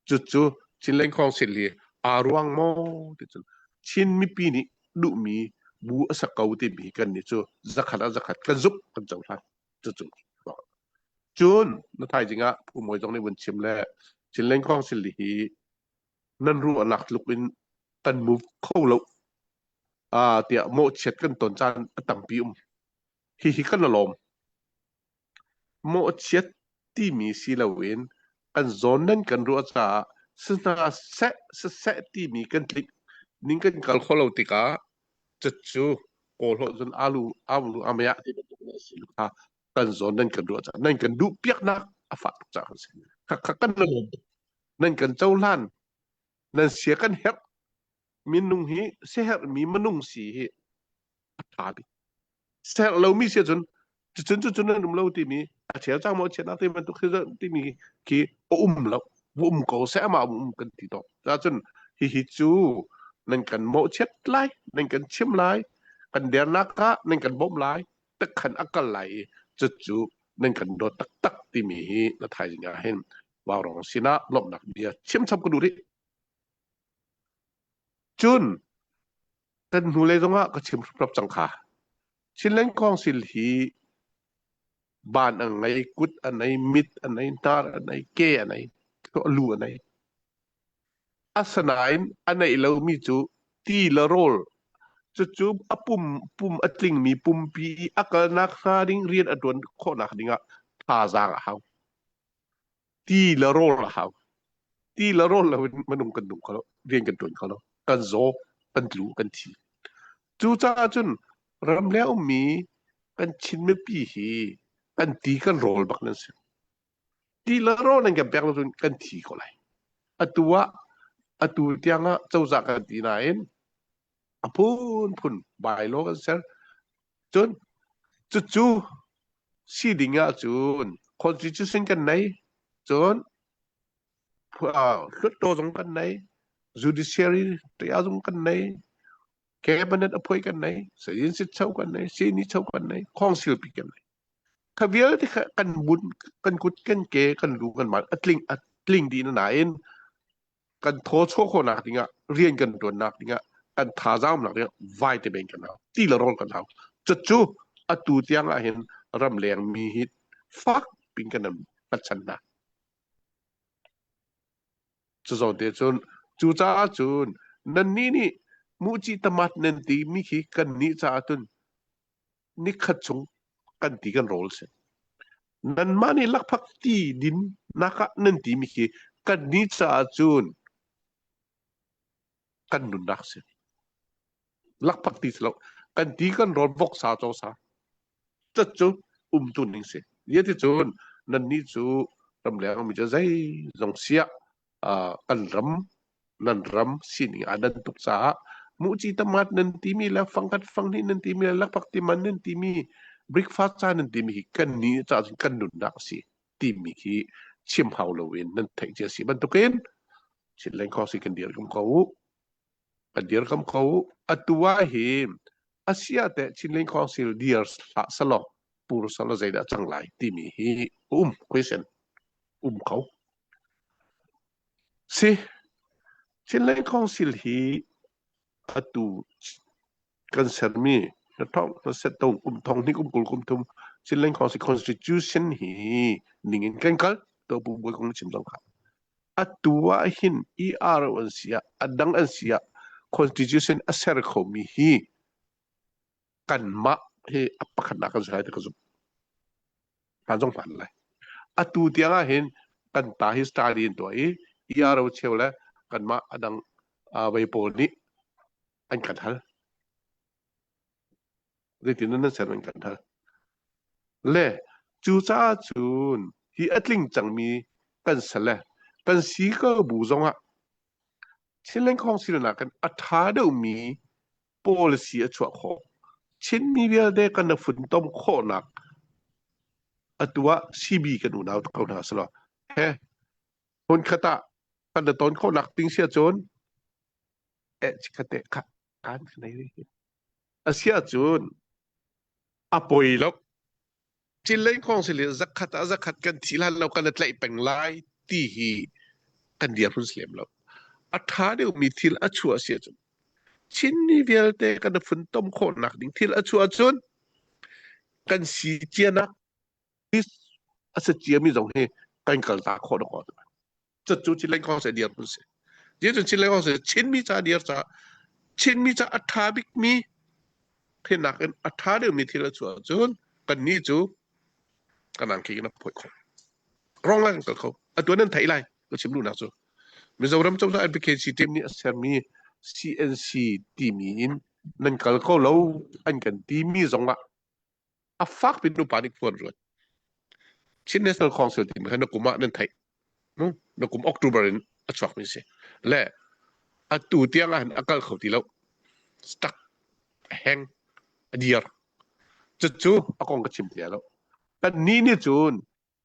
จู่ชินเล่นของสิลีอารวงโมที่จนชินมีปีนี้ดูมีบูสักเกาที่มีกันนี่จู่จักขัดกันซุบกันจังทันจู่จูนนักไทยจริงอ่ะผู้มวยตรงในวันชิมแล้วชินเล่นของสิลีนั่นรู้หลักลุกเป็นตันมูฟเข้าแล้วเดี๋ยวโมเช็ดกันตอนจานตั้งปีฮิกันลมโมเช็ดที่มีสิลาเวนกันโซนนั้นกันรู้จ้าซึ่งน่าเสะที่มีกันคลิกนิ่งกันกัลข้อเราติกาจู่โอ้โหจนอาลูอเมียที่เป็นตัวสิลูกค้ากันโซนนั้นกันรู้จ้านั่นกันดูเปียกนักฟัดจ้ากันลมนั่นกันเจ้าล้านนั่นเสียกันเฮ็ดมีนุ่งฮีเสียมีมนุ่งสีทาบิเสียเรามีเสียจนนั่นนุ่มเราที่มีเสียจ้างมาเสียนักที่มันตุกที่มีที่เราก็เสียมากันที่ต่อแล้วจนฮิจูนั่นกันโมเช็ดไล่นั่นกันชิมไล่กันเดียนักกะนั่นกันบ่มไล่ตะขันอักไล่จู่นั่นกันโดดตักที่มีนักไทยจริงๆเห็นว่ารองสินะลบนักเดียชิมทำกันดูดิจุนกันหูเลยตรงว่าก็ชิมปรับจังค่ะชินเล่นกองสิลฮีบ้านอันไหนกุดอันไหนมิดอันไหนนาอันไหนเกอันไหนก็รู้อันไหนอาสนายอันไหนเรามีจู ตีละโรลจะจูบอปุ่มอตลิงมีปุ่มปีอักนักฮาดิงเรียนอดวนโคนักดิงะทาจางเฮาตีละโรลเฮาตีละโรลแล้วมันนุ่งกันนุ่งเขาเรียนกันตัวเขาแล้วกันโซกันรู้กันทีจูจ้าจนรำแล้วมีกันชินไม่ปีฮีกันตีกันโรลบักนั่นสิตีละโรลนั่นกันแปลงแล้วกันทีเขาเลยอตัวที่ยังเจ้าจากกันตีนายพูนบายโลกันเสียจนจู่สีดิ่งจุน constitution กันไหนจนลุดโตตรงกันไหน judiciary ตัวอย่างตรงกันไหน cabinet appoint กันไหนเสียงสิทธิ์เช่ากันไหนเสียงนี้เช่ากันไหนข้องศิลปิกันไหนขบเยอะที่กันบุญกันกุดกันเกกันรู้กันมาอัดลิงดีนั่นไหนกันโทษโชคคนนักดิ่งเรียนกันตัวนักดิ่งกันท่าจ้ามนักดิ่งไว้แต่เป็นกันเอาตีละรอนกันเอาจู่อตูที่ยังเห็นรำแรงมีฮิตฟักปิงกันนั้นปัจจันนะจะสอนเดี๋ยวจนจู่จ้าจนนั่นนี่มูจิตมัดนั่นตีมีขี้กันนี่จ้าจนนี่ขัดชงกันตีกันโรลเสนั่นมานี่ลักพักตีดินนักนั่นตีมีขี้กันนี่จ้าจนกันนุนนักเสลักพักตีสลบกันตีกันโรลบกสาโจสาจะจูตุนนิงเสเยติจูนนั่นนี่จูรำแล้วมีจะใจจงเสียกันนั่นรำสิ่งอันนั้นตุกษามุจิตมัดนั่นที่มีแล้วฟังกันฟังนี่นั่นที่มีแล้วพักที่มันนั่นที่มีบริกฟาสต์นั่นที่มีกันนี้จะกันนุนนักสิที่มีที่ชิมฮาวโลวีนนั่นแทงเจสิบันตุกินชิลเลนข้อสิกันเดียร์คำเขาอัตัวเห็นอาเซียแต่ชิลเลนข้อสิเดียร์สลบปูรสลใจได้จังไรที่มีquestion เขาสิชิลเลนข้อสิฮีอัตุกันเสร์มีนะท้องนะเสตตงทองนี่กุลทุมชิลเลนข้อสิ constitution ฮีนิ่งกันกัลตัวบุบของชิมสังขารอัตัวหินอันเสียดังอันเสีย constitution อัศร์เขามีฮีกันมาเฮอัปขันนักกันสุดท้ายที่เขาสุดการส่งผ่านเลยอัตุที่ยังเห็นกันตาฮิสตารีนตัวเราเชื่อแล้วกันมาดังไวโปนี้อันกันทัลเรื่องที่นั่นเสร็จอันกันทัลเล่จูจ้าจูนที่อัดลิงจังมีกันเสร็จแล้วกันสีก็บูซงอ่ะเช่นเรื่องของสิ่งนั้นกันอัฐาเดิมมี policy ชั่วโคเช่นมีเวลาเด็กกันฝุ่นต้มโคนักอัตัวซีบีกันอุณาเขาหน้าสละเฮ้คนขตากันตอนโคนักติ้งเสียจนชิคเตะการขนาดนี้เสียจนอภัยแล้วจิเล่นของสิเลจักขัดกันทีละเรากันเลยเป็นไล่ตีฮีกันเดียร์พุ่งเสียมแล้วอัฐาเดียวมีทีละชัวเสียจนชินนี่เวลเตกันฝุ่นต้มโคนักดิ้งทีละชัวจนกันสีเจียนักอาศัยเจียมีตรงนี้กันกันตาโคตรก่อนจะจู่ชิลเลนของเสียเดียร์พุ่งเสียเดี๋ยวจนชิลเลนของเสียชินมีจ่าเดียร์จ่าชินมีจ่าอัฐาบิกมีเห็นนักกันอัฐาเดียวมีทีละชัวจนกันนี่จู่กันนั่งคิดกันพูดคนร้องแล้วกันเขาตัวนั้นไทยไรก็ชิมดูนะจู่มีจะรำจำได้แอปพลิเคชันทีมนี้เสียมี CNC ทีมีนั่นกันเขาเราอันกันทีมีสองอ่ะฟักเป็นรูปปานิกฟอนรวดชินเนสนัลคอนเสิร์ตมันให้นักกุมะนั่นไทยนักกุมออกตูเบอร์นอัดฟักไม่ใช่และอัดตูเตียงอันอักเขาที่เราสตั๊กแห้งเดียร์จู่ๆอักองกระชิมเดียร์แล้วแต่นี่จูน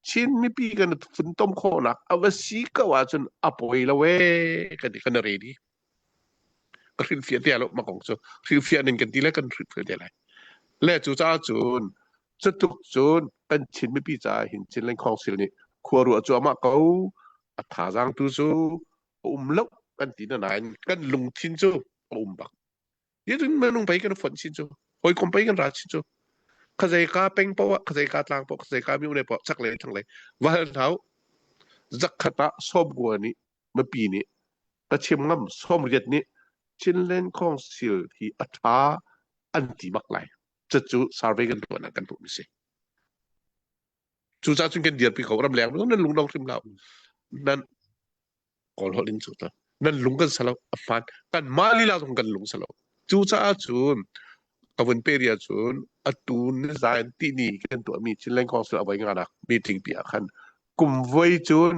ชินไม่ปีกันฝุ่นต้มโคนักเอาไว้สีก็ว่าจนอภัยแล้วเว้กันที่กันเรดี้ก็ริมเฟียเดียร์แล้วมาของจู่ริมเฟียนึงกันทีแล้วกันริมเฟียเดียร์เลยและจู่จ้าจูนจะทุกจูนกันชินไม่ปีจ่าเห็นชินเล่นของสิลนี่ขวรัวจัวมาเขาอัฐาจังตู้จูลบกันตีนั่นไหนกันลุงชินจูบักยี่จุนมันลุงไปกันฝนชินจูหอยคมไปกันราชินจูขจายกาเป็งปะขจายกาตางปะขจายกามีอุณหภูมิสักเลยทั้งเลยวันเท้าจักขตาส้มกว่านี้เมื่อปีนี้แต่เชื่อมง่ำส้มเรียดนี้ ชินเลนของสิลที่อัฐาอันที่มักไหลจะจูสารเวกันตัวนั้นกันตัวมิเสจูจ้าจึงกันเดียร์ปีเขารำแรงนั่นลุงดองทิมเรานั่นกอลฮอลินสุดละนั่นลุงกันสลับอัฟานกันมาลีลาตรงกันลุงสลับจูจ้าจูนกวนเปรียจูนอัตุนนิสานที่นี่กันตัวมีชินเลนของสิลเอาไว้งานอะมีทิ้งปีอาคันกุมไว้จูน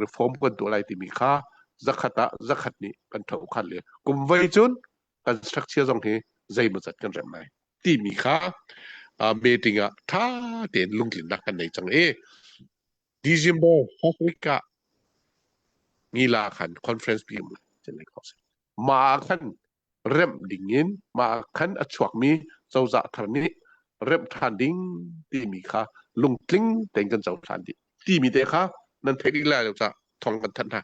reform กันตัวอะไรที่มีค่าzakat ni kan thau khan le kum vai chun structure jong he zai ma chat kan rem mai ti mi kha meeting a tha ten lungkin dak kan nei chang e December Africa ni la khan conference bi mu chen le ko ma khan rem dingin ma khan a chuak mi zau za thar ni rem than ding ti mi kha lungtling ten kan zau than di ti mi te kha nan thek ik la ja thong kan than ha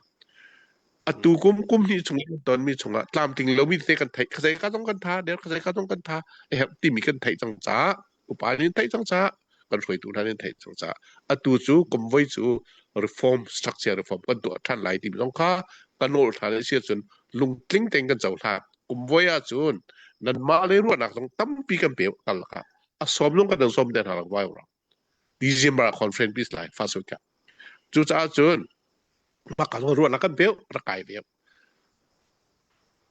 atu kum ni chung ton mi chunga tlam ting lo mi te kan thai khasai ka tong kan tha der khasai ka tong kan tha e hep ti mi kan thai chang cha upa ni thai chang cha kan roi tu than thai chang cha atu chu kum voi chu reform structure reform kan tu than lai ti long kha kan ol tha le sia chun lung tling teng kan chau tha kum voi a chun nan ma le ru nak tong tam pi kan pe kal kha a som lung kan som den ha wai ra December conference bis lai fa so ka chu cha chun ma ka ru nak kan pe ra kai pe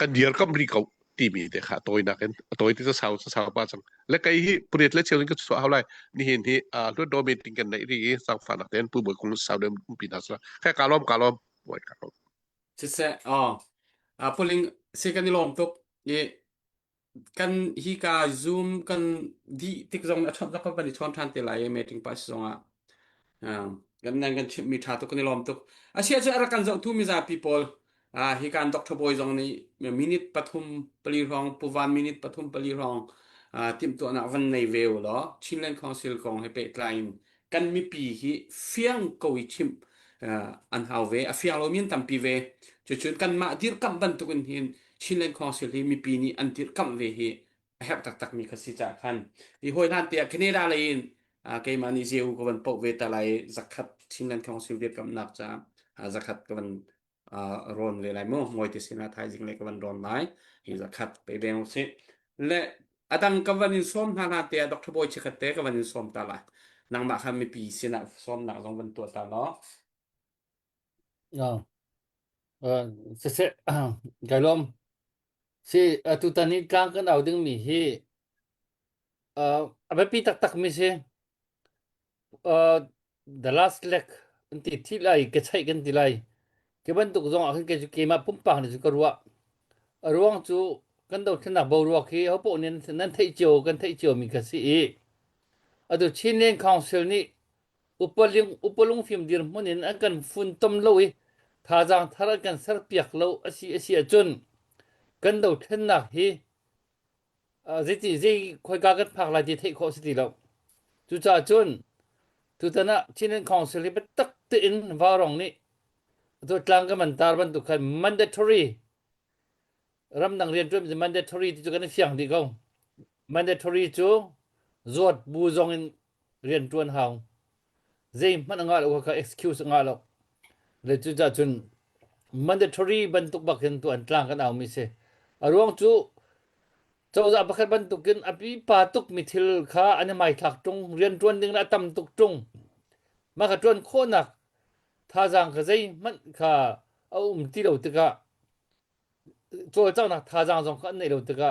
กันเดียร์ก็มีเขาตีมีเด็กค่ะตัวนักตัวที่จะสาวบ้านจังและไอ้ที่ประเทศและเชียงรายก็สาวอะไรนี่เห็นที่รถโดมิติกันในที่สังฝันนักเรียนผู้บริโภคสาวเดิมปีนั้นสิแค่การล้อมบ่อยการล้อมse polling second lom tok ye kan hi ka zoom kan di tik zong na chon ka pa ni chon than te lai meeting pa songa gan nan kan chip mi tha to kan lom tok asia cha ara kan zo tu mi za people hi kan Dr. Boy zong ni minute pathum pali rong puwan minute pathum pali rong tim to na van nei veo lo Chinland Council kong he pe line kan mi pi hi fiang ko i chim an hau ve a fiang lo min tam pi ve chu chun kan ma dir kam ban tu kun hin Chinland Council hi mi pi ni an dir kam ve hi hep tak mi khasi cha khan hi hoi nan te Canada lein ke mani zeu ko ban po ve ta lai zakat Chinland Council dir kam nak cha zakat ko ban ron le lai mo ngoi ti sina thai jing le kawan ron mai hi za khat pe beng se le adang kawan in som na te Dr. Boy chikhat te kawan in som ta la nang ma kham mi pi sina som na jong ban to ta lo se galom si tu tani kang kan au ding mi hi abe pi tak mi se the last leg anti thi lai ke chai kan ti lai ke ban tuk zong akhin ke ke ma pum pa ni ka ruang chu kan do thna bo ruwa khi ho po nen nan thei chio mi ka si adu Chinland Council ni upalung film dir monin akan fun tom loi tha jang thara kan sar piak lo asi chun kan do thna hi zeti khoi ka kan phak la di thei kho si lo chu cha chun tu tana Chinland Council hi tak te in warong ni tu tlang ka man tar ban tu khan mandatory ram nang rian trum mandatory tu kan siang di gong mandatory chu zot bu zong in rian tuan hau zai man nga lo ka excuse nga lo le chu cha chun mandatory ban tu bak hin tu an tlang kan au mi se arong chu chau za bakhat ban tu kin api pa tuk mi thil kha an mai thak tung rian tuan ding la tam tuk tung ma ka tuan kho nak tha jang ka zai man kha au ti lo te ka cho chau na tha jang jong khan nei lo te ka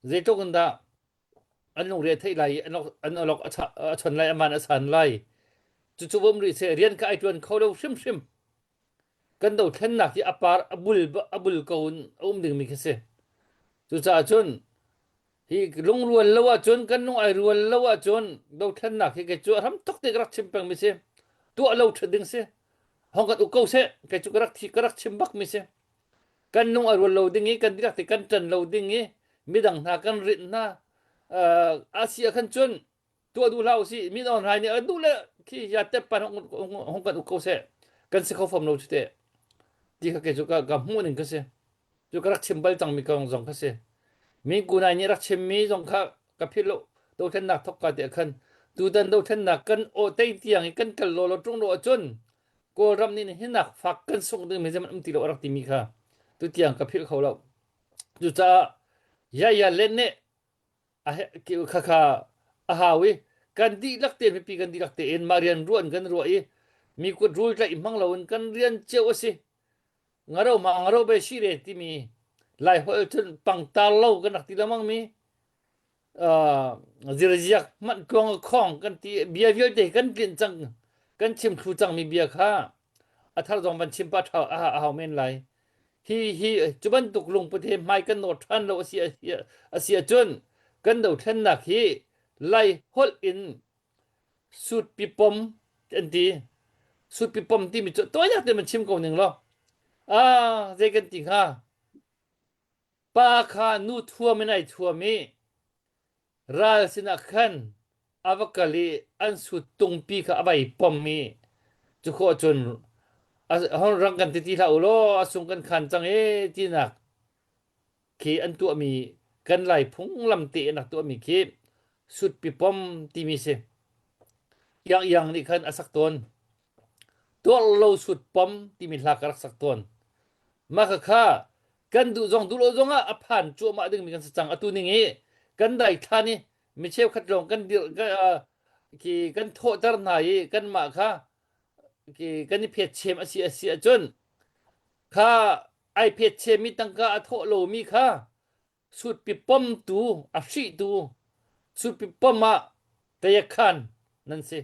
zai to kan da an long re thei lai an lok a chon lai aman a san lai chu bom ri se rian ka ai tuan kho lo shim kan do thlen nak ki apar abul kaun ding mi khase chu cha chun hi lung rual lawa chun kan nung ai rual lawa chun do thlen nak ki ke chu ram tok te rak chim pang mi se tu lo thading se hong ka u ko se ke chu karak chim bak mi se kan nung ai rual lo ding i kan dik te kan chan lo ding i midang na kan rit na asia kan chun tu du lao si mi don hai ni adu le ki ya te pan hong ka u ko se kan se kho fam lo chute di ka ke chu ka mu ning ka se chu karak chim bal chang mi ka jong ka se mi ku nai ni rak chim mi jong kha ka philo do thlen nak thok ka te khan tu dan do thlen nak kan o tei tiang i kan kal lo tung lo chun ko ram ni hinak fak kan sung ding me jam ti lo rak ti mi kha tu tiang ka phil kho lo จุจ้ายายาเล่นเนี่ยอะกิวค่ะค่ะอาหาวิกันดีลักเตียนไม่ปีกันดีลักเตียนมาเรียนร่วนกันรวยมีกฎรูลจะอิมังเรากันเรียนเจ้าสิงาเรามางาเราไปชีเรที่มีไล่หัวจนปังตาเล่ากันนักที่ละมั่งมีจิรจิกมันกองข้องกันที่เบียร์เบียร์เด็กกันกินจังกันชิมครูจังมีเบียร์ค่ะอัธรสองบันชิมปัดเอาเมนไลฮีจุบันตุกลงประเทศไม่กันโนดทันเราเสียจนกันเดาทันนักฮีไล่ฮอลอินสุดปิปมอันที่สุดปิปมที่มีจุดตัวอยากจะมันชิมก่อนหนึ่งหรอเจกันจริงค่ะป้าข้านูทัวไม่ไหนทัวมีราสินักขันอาวกาลีอันสุดตรงปีข้าไปปมมีจุโคจนห้องรังกันที่เราโลส่งกันขันจังที่นักขีอันตัวมีกันไหลพุงลำเตะนักตัวมีขีสุดปิปมที่มีเสอย่างนี่ขันอสักตนตัวเราสุดปมที่มีหลักรักสักตนมาค่ะกันดูจงดูโลจงอ่ะผ่านจัวมาดึงมีกันสัจจังอตุนิงกันได้ท่านี่ไม่เชื่อขัดลงกันเดียวกีกันโทษตรนายกันมาค่ะกีกันนี่เพจเชมอาเซียจนค่ะไอเพจเชมมีตั้งกาโทษโลมีค่ะสุดปิปมตูอาชีตูสุดปิปมมาแต่ยขันนั่นสิ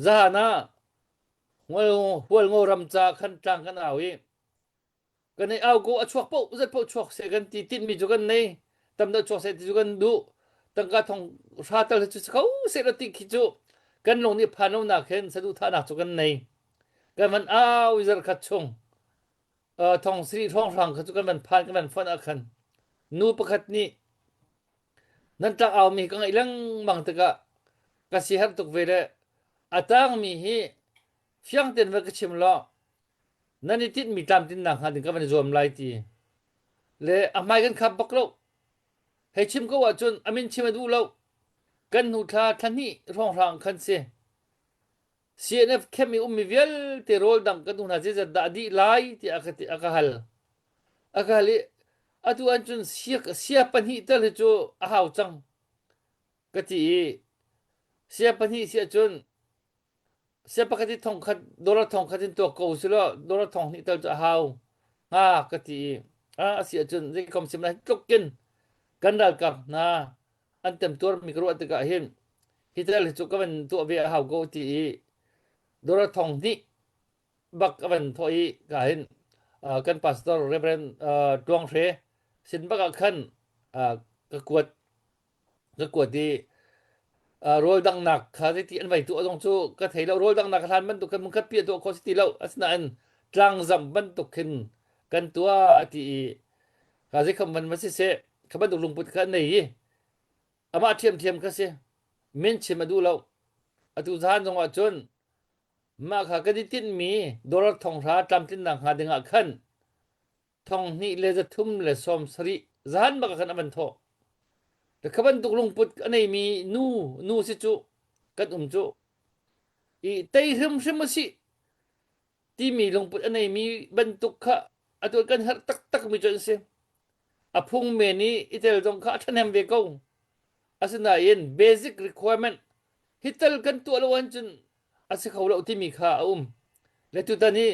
จานะหัวงอรำจาขันจังกันเอากันในเอากูชวกปุ๊บจะปุ๊บชวกเสกันตีติดมีจุกันในตำรวจชวกเสจุกันดูตั้งกาทองชาตลจุเขาเสรติกิจูกันลงนี่พานุนักเห็นสะดุท่านักจุกันในกันมันเอาวิจารขัดชงทองสีทองรังขัดจุกันมันพานกันมันฟันอาคันนูประคัดนี้นั่นจะเอามีกันอีหลังบางตะกะกสิฮัตตุกเวรอาตังมีฮีเฟียงเต็นเวกชิมล้อนั่นนี่ติดมีตามติดหนักหาถึงกับมันรวมไล่ทีเลยอาไม่กันขับบักโลให้ชิมก็ว่าจนอามินชิมดูเรากันหูทาทันนี่ร้องรังคันเสีย CNF เข้มมีมีเวลที่โรลดังกันดูน่าจะดัดดีไล่ที่อาคาลิอาตัวอันจนเสียปัญหาตลอดจูอาหาวจังกติเสียปัญหาเสียจนเสียปกติทองคัดดอลลาร์ทองคัดตัวเก่าสิละดอลลาร์ทองนี่ตลอดจะหาวกติเสียจนเรื่องคอมสิมนั้นตกกินกันดัลกับอันเต็มตัวมีกระวดตะกะเห็นฮิตเลอร์จุกมันตัวเวียหาวกูตีดอลลาร์ทองนี่บักมันถอยกะเห็นกันพาสตอร์เรเบรนดวงเทสินบักขันกกวดที่โรยดังหนักข้าที่อันไปตัวตรงชูก็เทเราโรยดังหนักทันมันตุกันมันก็เปลี่ยนตัวคนที่เราอัศนันกลางจำมันตุขึ้นกันตัวที่ข้าที่คำมันเสียคำมันตุลงปุตกันนี่อามาเทียมก็เสียเมนชิมาดูเราตุจานจังหวะจนมาข้าก็ที่ติดมีดอลลาร์ทองราจำติดหนักหาดึงขันทองนี่เลยจะทุ่มเลยสมสริจานบักขันมันโตแต่ขบันตุกลงปุดอันนี้มีนูสิจูกันจูอีเตยรึมมาสิที่มีลงปุดอันนี้มีบรรทุกขะอัตัวกันหักตักมีจนเสียพุงเมนี่อิตาลีตรงข้าท่านแฮมเวกงอาศัยนั่น basic requirement ฮิตลกันตัวละวันจนอาศัยเขาเราที่มีข้าและทุกตอนนี้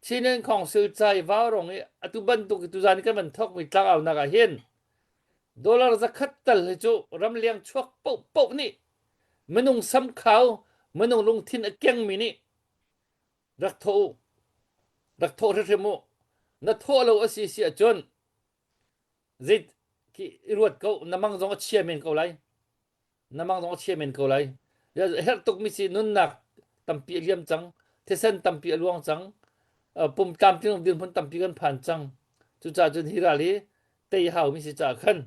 ชิ้นของสื่อใจว้าวรงนี้ตุบรรทุกตุจานี่กันมันทอกมีตั้งเอานักเห็นดอลลาร์จะขัดตลจูรำเลียงชวกปุ๊บนี่มันนุ่งซ้ำเขามันนุ่งลงทิ้นเกียงมีนี่รักโทเรื่องมูนัทโทเราเสียจนจิตqui ruột câu nằm mang giống chia men câu lại nằm mang giống chia men câu lại giờ hết tục mi si nun nạc tầm pi liêm trắng thế sen tầm pi luang trắng pum tam tiếng điên phun tầm piกันผ่านtrắng chú cha chú hi ra li tây hào mi si cha khăn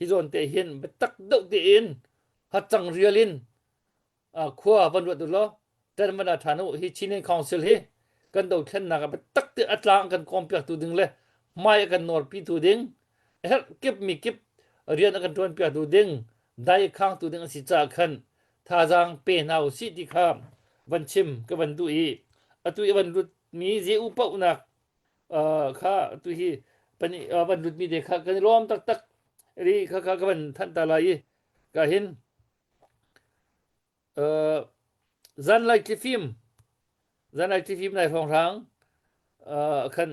hi zon tây hiền bị tắc đậu tây in hạt trắng riêng khoa văn luật đóแต่มันฐานะhi chín nên council hiกันđầu thân nạc bị tắc tự ắt langกันcompare tu ding le maiกันnor pi tu dingเก็บมีเก็บเรียนกันทวนเปียดูดึงได้ข้างตัวดึงสิจ่าขันท่าจางเป็นเอาสิที่ข้ามวันชิมกับวันตุยตุยวันรุดมีเจอุปอุนักข้าตุยไป pani ban lut mi de kha kan rom tak tak ri kha kha kan than ta lai ka hin zan lai ki phim zan lai ki phim này phong rang kan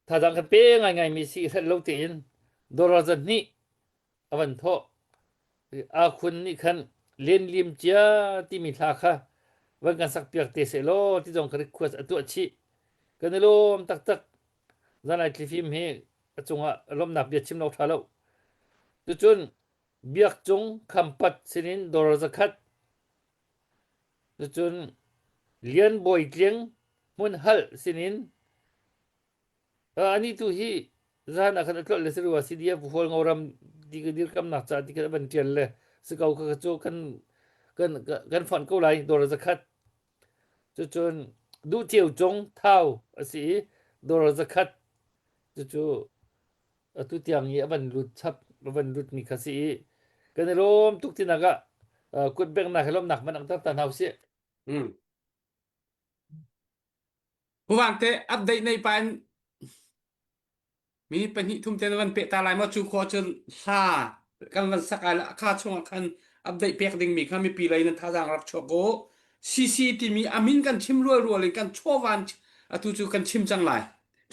tha dang kan pe ngai ngai mi si than lo tin dora zan ni avan tho a khun ni khan len lim chia ti mi tha khaวันกันสักเปียกเตะเสโลที่จงคริควสตัวชีกันลมตักตักนั่นไอ้คลิฟิมเฮจงอ่ะลมหนับเบียดชิมเราทาเราจุนเบียกจงคำปัดสินินดอร์สักขัดจุนเลียนบอยเลียงมุนฮัลสินินอันนี้ตัวฮีจานอาคารกลเลสรัวซีเดียผู้ฟอลงอรำดีกดีกำนักจ่าดีกบันเทียนเลยสกาวกระโจกันฝันเกาไหลดอร์สักขัดจนดูเจียวจงเท้าสิดอร์สักขัดจู่ตุเตียงนี้บันรุดชับบันรุดมีคสีกันลมทุกที่นักกุดเบงนักลมหนักมันอังตับตันเฮาเสียผู้วางเตะอัปเดตในปันมีปัญหาทุ่มเทวันเปตาลายมาจูคอจนซากันวันสักอะไรค่าช่วงคันอัปเดตเปียกดิ่งมีข้ามีปีไรนั้นท่าทางรับชโกซีที่มีอามินกันชิมรัวเลยกันชั่ววันตุจูกันชิมจังไร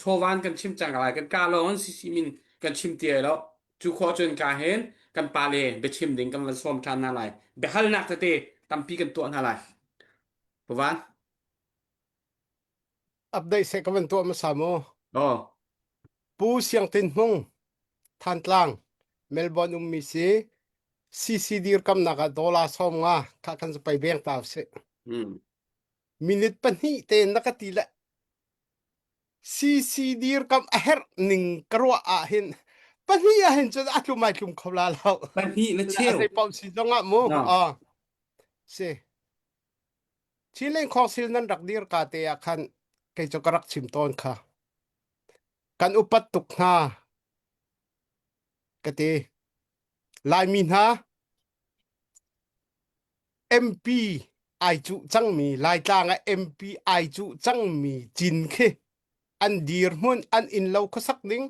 ชั่ววันกันชิมจังไรกันกาลอนซีมินกันชิมเตียแล้วจูคอจนกาเห็นกันปาเลไปชิมดิ่งกันวันส้มทานอะไรไปฮัลนักเตะตั้มปีกันตัวอะไรผู้วางอัปเดตเสกวันตัวมาสามโม อ๋อปูเสียงตินมงทันตลังเมลเบิร์นมีซีดีร์กำนักดอลลาร์สองงาข้ากันจะไปแบงค์ตาวเสมินิทปันฮีเตนนักตีละซีดีร์กำเฮร์หนึ่งกรัวอาหินปันฮีอาหินจะอัดลุไม่ลุมเขาลาเราปัญหาและเชี่ยวใส่ปอมสีจงอ่ะมูเสที่เล่นของซิลนั้นรักดีร์กาเตียคันเกจกรักชิมตอนค่ะกันอุปัตตุกนากติลายมินฮาMP ไอจุจังมีลายจางMP ไอจุจังมีจินเคอันดีร์มุนอันอินเลวขสักดิ้ง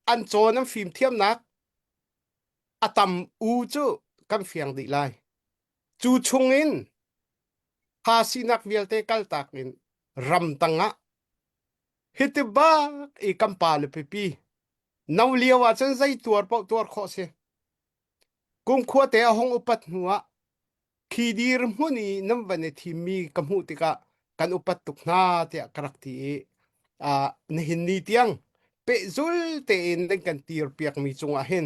อันโจนั้นฟิล์มเทียมนักอาตัมอูจูกันเฟียงดีลายจูชงอินภาษีนักเวลเตกัลตักอินรำตังะฮิตบ้าอีกัมปาลปีนาวเลียวว่าจังใจตัวข้อเสกุมขวดเตะห้องอุปัตหัวขีดีรมุนีน้ำวันที่มีกำหูติกะกันอุปัตตุกนาเตะกรักที่นหินนีเตียงเปจุลเตอินเล่นกันตีร์เปียกมีจงอาเห็น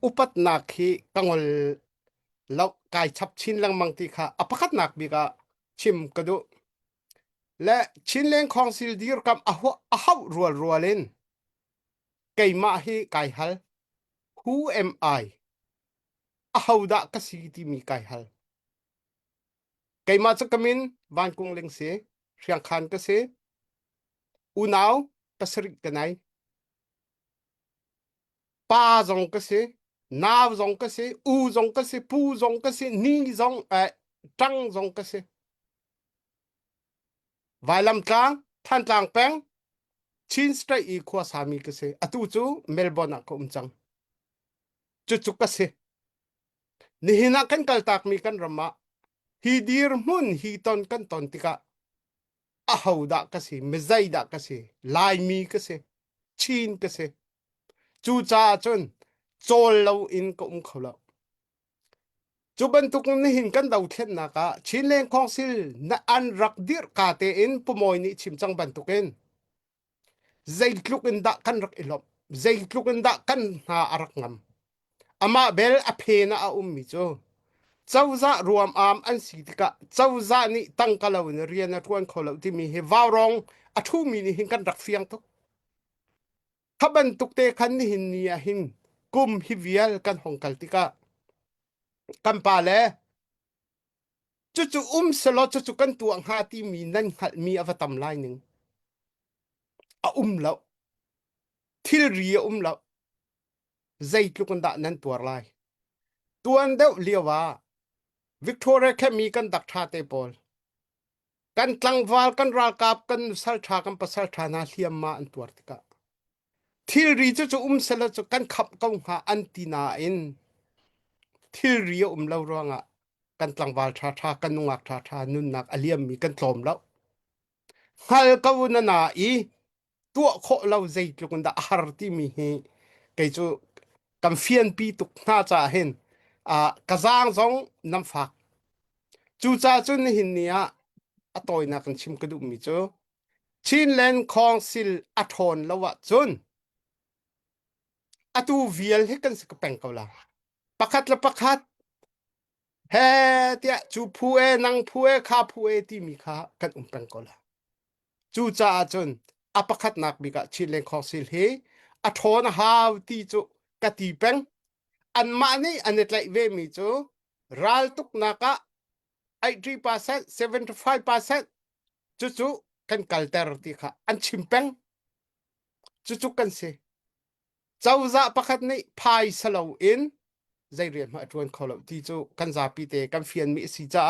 อุปัตนักขีกังวลแล้วกายชับชินลังมังติค่ะอภักนักบิกะชิมกระดูและชินเลงของสิลดีร์กับอาหาวรัวเล่นไก่มาให้ไก่ฮัล Who am I อาหาวดะกสีที่มีไก่ฮัลไก่มาจะกมินบ้านกรุงเล็งเสเชียงคานก็เสอุณาวกษริกกันไหนป้าจงก็เสนาวจงก็เสอูจงก็เสปูจงก็เสนีจงจังจงก็เสวายลำกลางท่านกลางแป้งชินสไตร์อีขวาสามีก็เสอตูจูเมลเบิร์นก็จังจุก็เสนี่หินักกันกัลตักมีกันรำมาฮีดีร์มุนฮีตอนกันตอนติกะอาหาวดะก็เสเมใจดะก็เสลายมีก็เสชินก็เสจูจ้าจนโจลเราอินก็เขาแล้วจุบันทุกนี้หินกันดาวเทียนนักะชินเลงของซิลนัอันรักดีร์กาเตอินปุ่มอยนี่ชิมจังบันทุกินใจลุกินดะกันรักอิลบใจลุกินดะกันหาอารักงำอามาเบลอเพนะอามิโจเจ้าจะรวมอามอันสิติกะเจ้าจะนี่ตั้งกะลาวน์เรียนนักวนเขาแล้วที่มีเฮวารองอัทุมีนี่หินกันรักเฟียงทุกถ้าบันทุกเตคันนี่หินนี่หินกุมฮิวิลกันหงกัลติกะกันปาเลจู่สลอจู่กันตัวหาที่มีนั่นมีอวตารลายหนึ่งแล้วที่เรียแล้วใจลุกันดะนั้นตัวลายตัวอันเดียวเลียวว่าวิกตอเรียแค่มีกันดักชาเตปอลกันกลางวาลกันราลกาบกันสัลชากันปัสสัลชานาเลียมมาอันตัวติกะ thil ri chu sala chu kan khap kau ha antina in thil ri lo ronga kan tlangwal tha kan nungak tha nun nak aliam mi kan tlom lo hal kau na i tua kho lo zai tlukun da har ti mi hi kai chu kam fian pi tuk na cha hen kazang zong nam phak chu cha chun hin nia atoi na kan chim kadu mi chu chin len khong sil athon lawa chun atu vial he kan sak peng kawla pakhat la pakhat he tia chu phue nang phue kha phue ti mi kha kan peng kawla chu cha chun apakhat nak bi ka chin len khong sil he athon haw ti chu ka ti peng an ma ni anet lai ve mi chu ral tuk naka 83% 75% chu kan kalter ti kha an chimpeng chu kan se chawza pakhat nei phai salo in zai rian ma tuan kholo ti chu kan za pi te kan fian mi si cha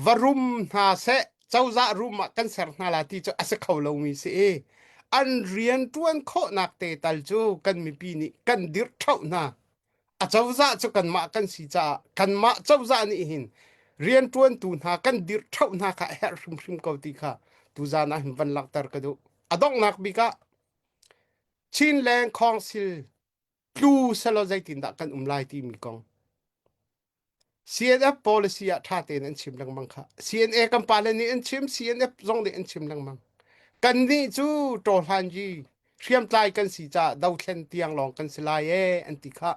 varum na se chawza room ma kan ser na la ti chu ase kholo mi se an rian tuan kho nak te tal chu kan mi pi ni kan dir thau na a chawza chu kan ma kan si cha kan ma chawza ni hin rian tuan tu na kan dir thau na kha her rim ko ti kha tu za na hin van lak tar ka du adong nak bi ka chin leng khong sil plu salo zai tin da kan lai ti mi kong CNF policy a tha ten an chim lang mang kha CNA kan pala ni an chim CNF zong de an chim lang mang kan ni chu to han ji thiam tlai kan si cha dau thlen tiang long kan silai an ti kha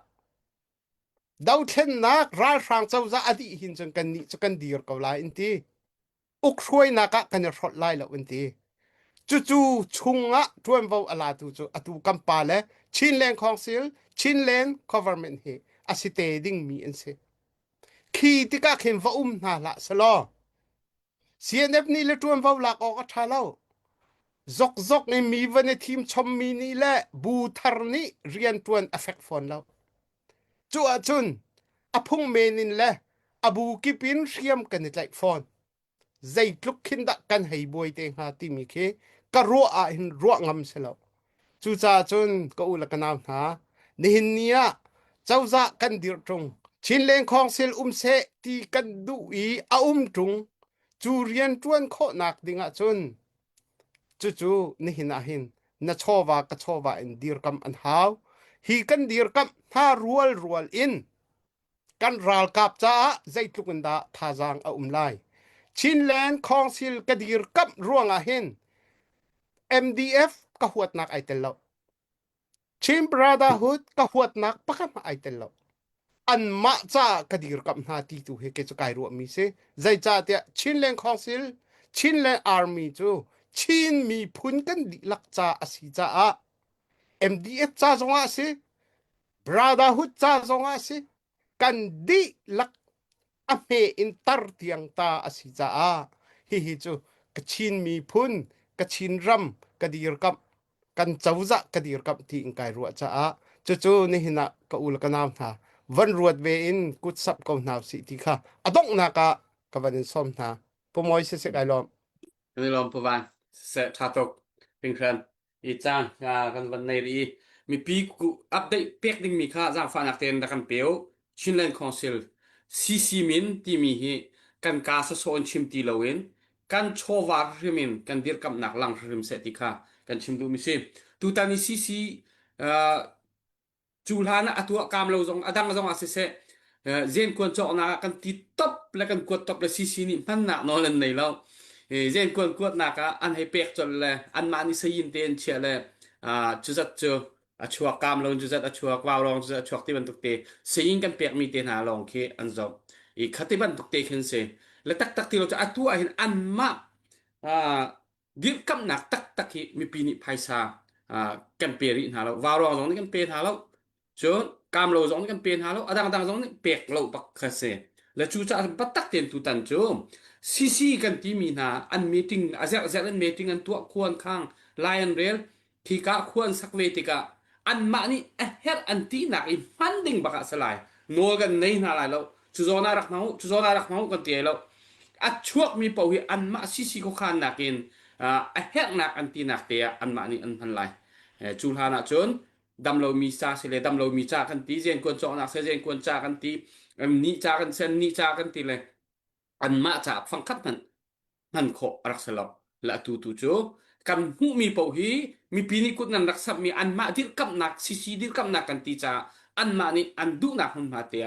dau thlen nak ral rang chau za adi hin chung kan ni chu kan dir ko lai in ti uk khoi na ka kan rot lai lo in ti chu chunga tuam vo ala tu chu atu kampale chin len council chin len government he asite ding mi en se khi ti ka khen va na la salo CNF ni le tuam vo la ko ka thalo zok ni mi vane team chom mi ni le bu thar ni rian tuan affect phone lo chu a chun apung menin le abu kipin riam kan like phone zai tluk khin da kan hei boy te ha ti mi khe ka ro a hin ro ngam selo chu cha chun ko ula kanam ha nihin nia chawza kan dir tung chin leng khong sil se ti kan du i a tung chu rian tuan kho nak dinga chun chu nihin a hin na chowa ka chowa in dir kam an haw hi kan dir kam ha rual in kan ral kap cha zai tlukun da thazang a lai chin len khong sil ka dir kam ruanga hin MDF ka huat nak ai tel lo chin brotherhood ka huat nak pakam ai tel lo an ma cha ka dir kam na ti tu he ke chu kai ru mi se zai cha te chin len khong sil chin len army chu chin mi phun kan di lak cha asi cha a MDF cha zonga se brotherhood cha zonga se kan di lak ame in tar tiang ta asi cha a hi chu kachin mi phun kachin ram kadir kap kan chawza kadir kap ti in kai ruwa cha a chu ni hina ka ul ka nam tha van ruat ve in kut sap ko na si ti kha adong na ka kavan som na pomoi se kai lom kan lom pawan se thatok pingkran I chang kan van nei ri mi pi ku update pek ding mi kha jang fa nak ten da kan peo chinland council CC min ti mi hi kan ka sa son chim ti loin kan chowa rimin kan dir kam nak lang rim se ti kha kan chim du mi se tu tani CC chulhana atua kam lo zong adang zong asise zen kon chok na kan ti top la kan ko top la CC ni man na no len nei lo zen kon ko na ka an hai pek chol le an ma ni sayin ten che le chu zat chu a chua kam lo chu zat a chua kwa rong chu zat chok ti ban tuk te sayin kan pek mi te na long ke an zo I khati ban tuk te khen se le tak ti lo cha atua hin an ma dir kam nak tak hi mi pi ni phaisa kan pe ri na lo wa rong zong ni kan pe na lo chon kam lo zong kan pen halo adang zong pek lo pak khase la chu cha patak ten tu tan chu CC kan ti mi na an meeting azak an meeting an tu khuan khang lion rail thi ka khuan sakwe ti ka an ma ni her an ti na I funding baka salai no gan nei na lai lo chu zona rak mau kan ti lo a chuak mi pau hi an ma CC ko khan na kin a her nak an ti nak te an ma ni an han lai chu ha na chun dam lo mi cha se le dam lo mi cha kan ti zen kon cho na se zen kon cha kan ti ni cha kan sen ni cha kan ti le an ma cha phang khat man kho rak selo la tu chu kan hu mi po hi mi pini kut nan rak sap mi an ma dir kap nak si dir kap nak kan ti cha an ma ni an du na hun ma te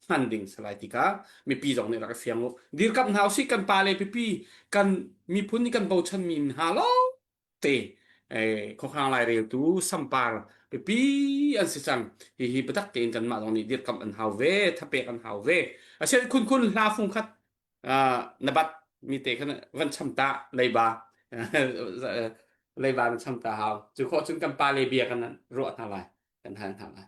man ding salai ti ka mi pi jong ni rak fiang lo dir kap nau si kan pa le pi kan mi phun ni kan bo chan min ha lo te khó khăn lại đều tú sampar pi an si chang hi patak te kan ma dong ni dir kap an hau ve thape an hau ve a se kun la phung khat na bat mi te kan van cham ta lei ba lei ba cham ta hau chu kho chun kan pa le bia kan ro ta lai kan han ta lai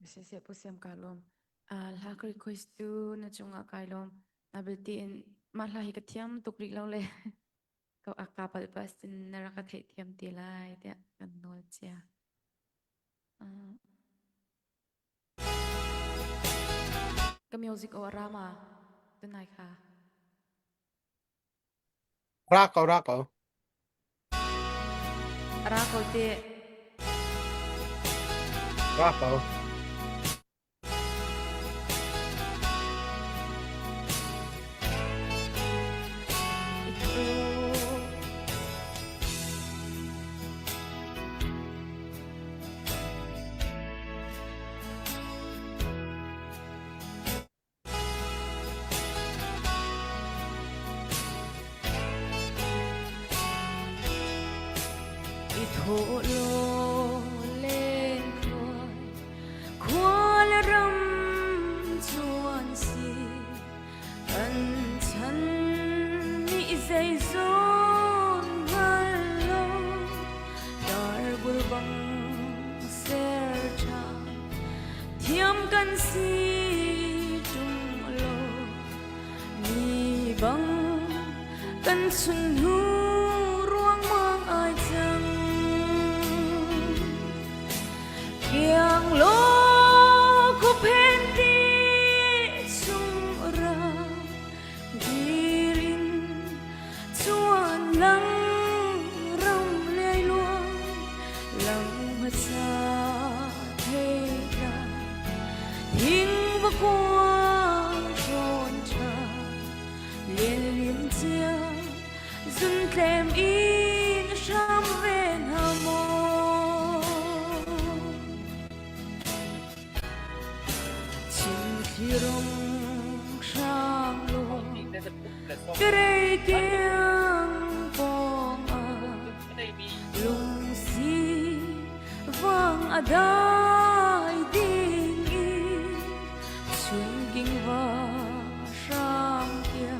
Sese pusiam kalom. Lak request tu na chunga kalom. Nabiltiin malahi katiam tukrik law le. Kau akapal pas tin naraka tiam tilai dia kan nol cia. Ka music o rama tunai ka. Rako. Rako te Rako. thổ lô lên khói râm chuan si ân chân nị dây rôn hello dar bul bang ser cha thiam kan si trung lo mi bang kan sun hu ruang mang ai chăng yang lo ko penti sung ra girin chuan lang ram lei luang lang ma cha thế ra thing va qua ron cha liên liên chia dun tlem in sham ven hamo rong sang lo kre tiếng bong lung si vang adai ding in chung kinh va sang kia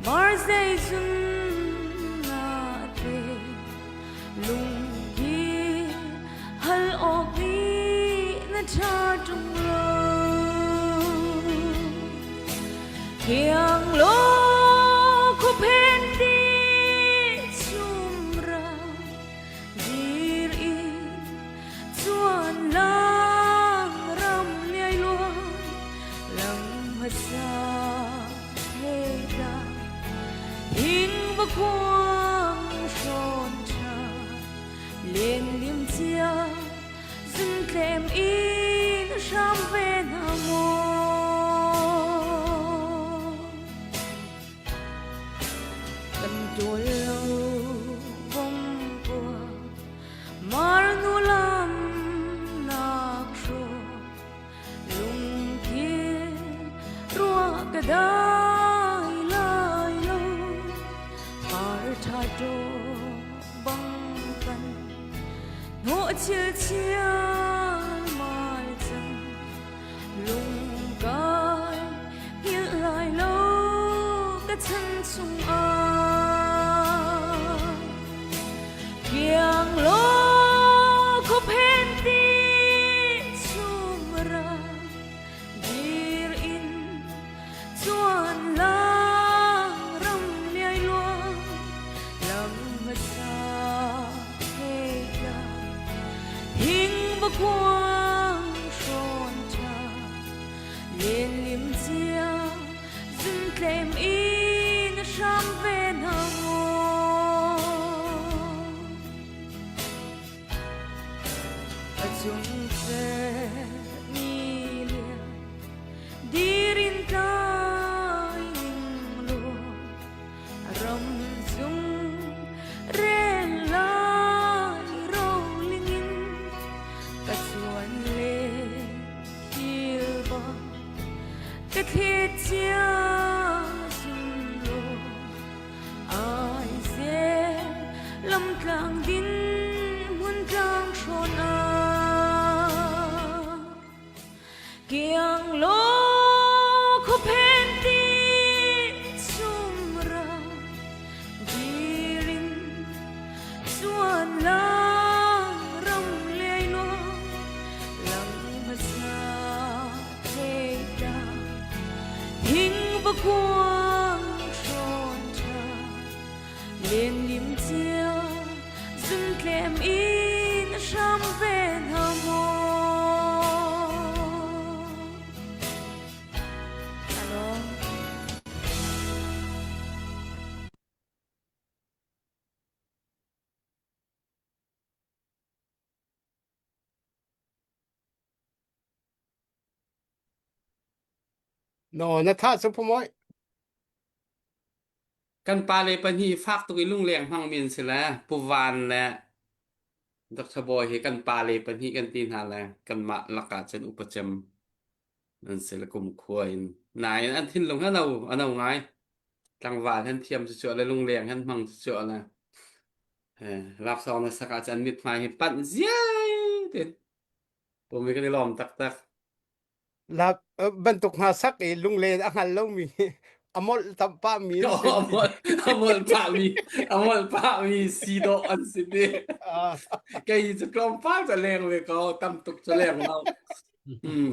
mar dây sun na te lung ki hal opi na cha trung lo yang lo ko penti sumra dir in chuan lang ram lei luang lang ma sa he da in ba kwang son cha len lim chia zun tlem in sham ven hamo đôi lâu vòng qua mar nu lam nak ro lung kia rua cái đai lai lâu mar tha do băng căn nỗ chia chia mai chân lung cái hiện lại lâu cái chân sung yang lo ko penti sumra dir in chuan lang ram lei luang lam ma sa he ya hing ba kwang son cha len lim chia zun tlem in sham ve chung se mi lia dirin tai ning lo ram chung ren lai ro lingin ka chuan le thil ba ka the chia sun lo ai se lam tlang din mun tang shon a kiang lo ko pen ti sum ra dirin chuan lang ram le no lang ma sa te da hing ba quang shon cha lên niềm chia dừng kèm in trong ven hào môn. Alo. No na tha chu phomoi กันปาเลยปันฮีฟากตุกิลุงเลียงพังมินสิละปูวานแหละดอกชะบอยเฮกันปาเลยปันฮีกันตีนหาแลกันมาลักกาจันอุปจำนั่นสิละกุมควยนายอันทิ้นลงให้เราอันเอาไงตังหวานท่านเทียมเฉยๆเลยลุงเลียงท่านพังเฉยๆนะรับซองในสกัดจันมิดมาให้ปั่นเสียเด็ดผมมีก็ได้ลองตัก la bentuk masak lung le angal lo mi amol tampa mi ก็อมอลปะมีซีโดอันสิเด ah แกยิจะกลอมฟ้าจะแรงเลยก็ตำตุกจะแรงเราอืม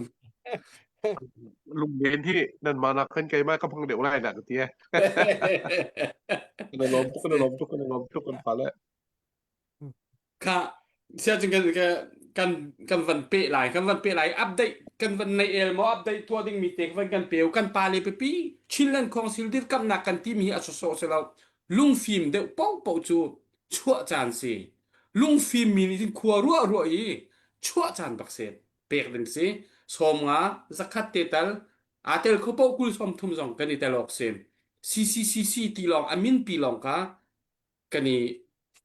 ลุงเบนที่นั่นมานักขึ้นไกลมากก็พังเดี๋ยวไล่หนักเตี้ยกันล้มทุกคนล้มทุกคนล้มทุกคนพาแล้ว ค่ะเชื่อจริงกันวันเปะหลายกันวันเปะหลายอัปเดตกันวันในเอลมออัปเดตตัวดิ่งมีเตกวันกันเปียวกันปาเลยไปปีชิลเลนของซิลดิร์กำนักกันที่มีอัศโซเสเราลุงฟิล์มเดวป้องเป่าจูชั่วจานสิลุงฟิล์มมีนิทินครัวรัวอีชั่วจานบักเสร็จเปกดึงสิสมงาสักขัดเตตัลอาเตลเขาเป่ากุลสมทุ่มสองกันนี่แต่หลอกเซมซีตีลองอามินปีลองกะกันนี่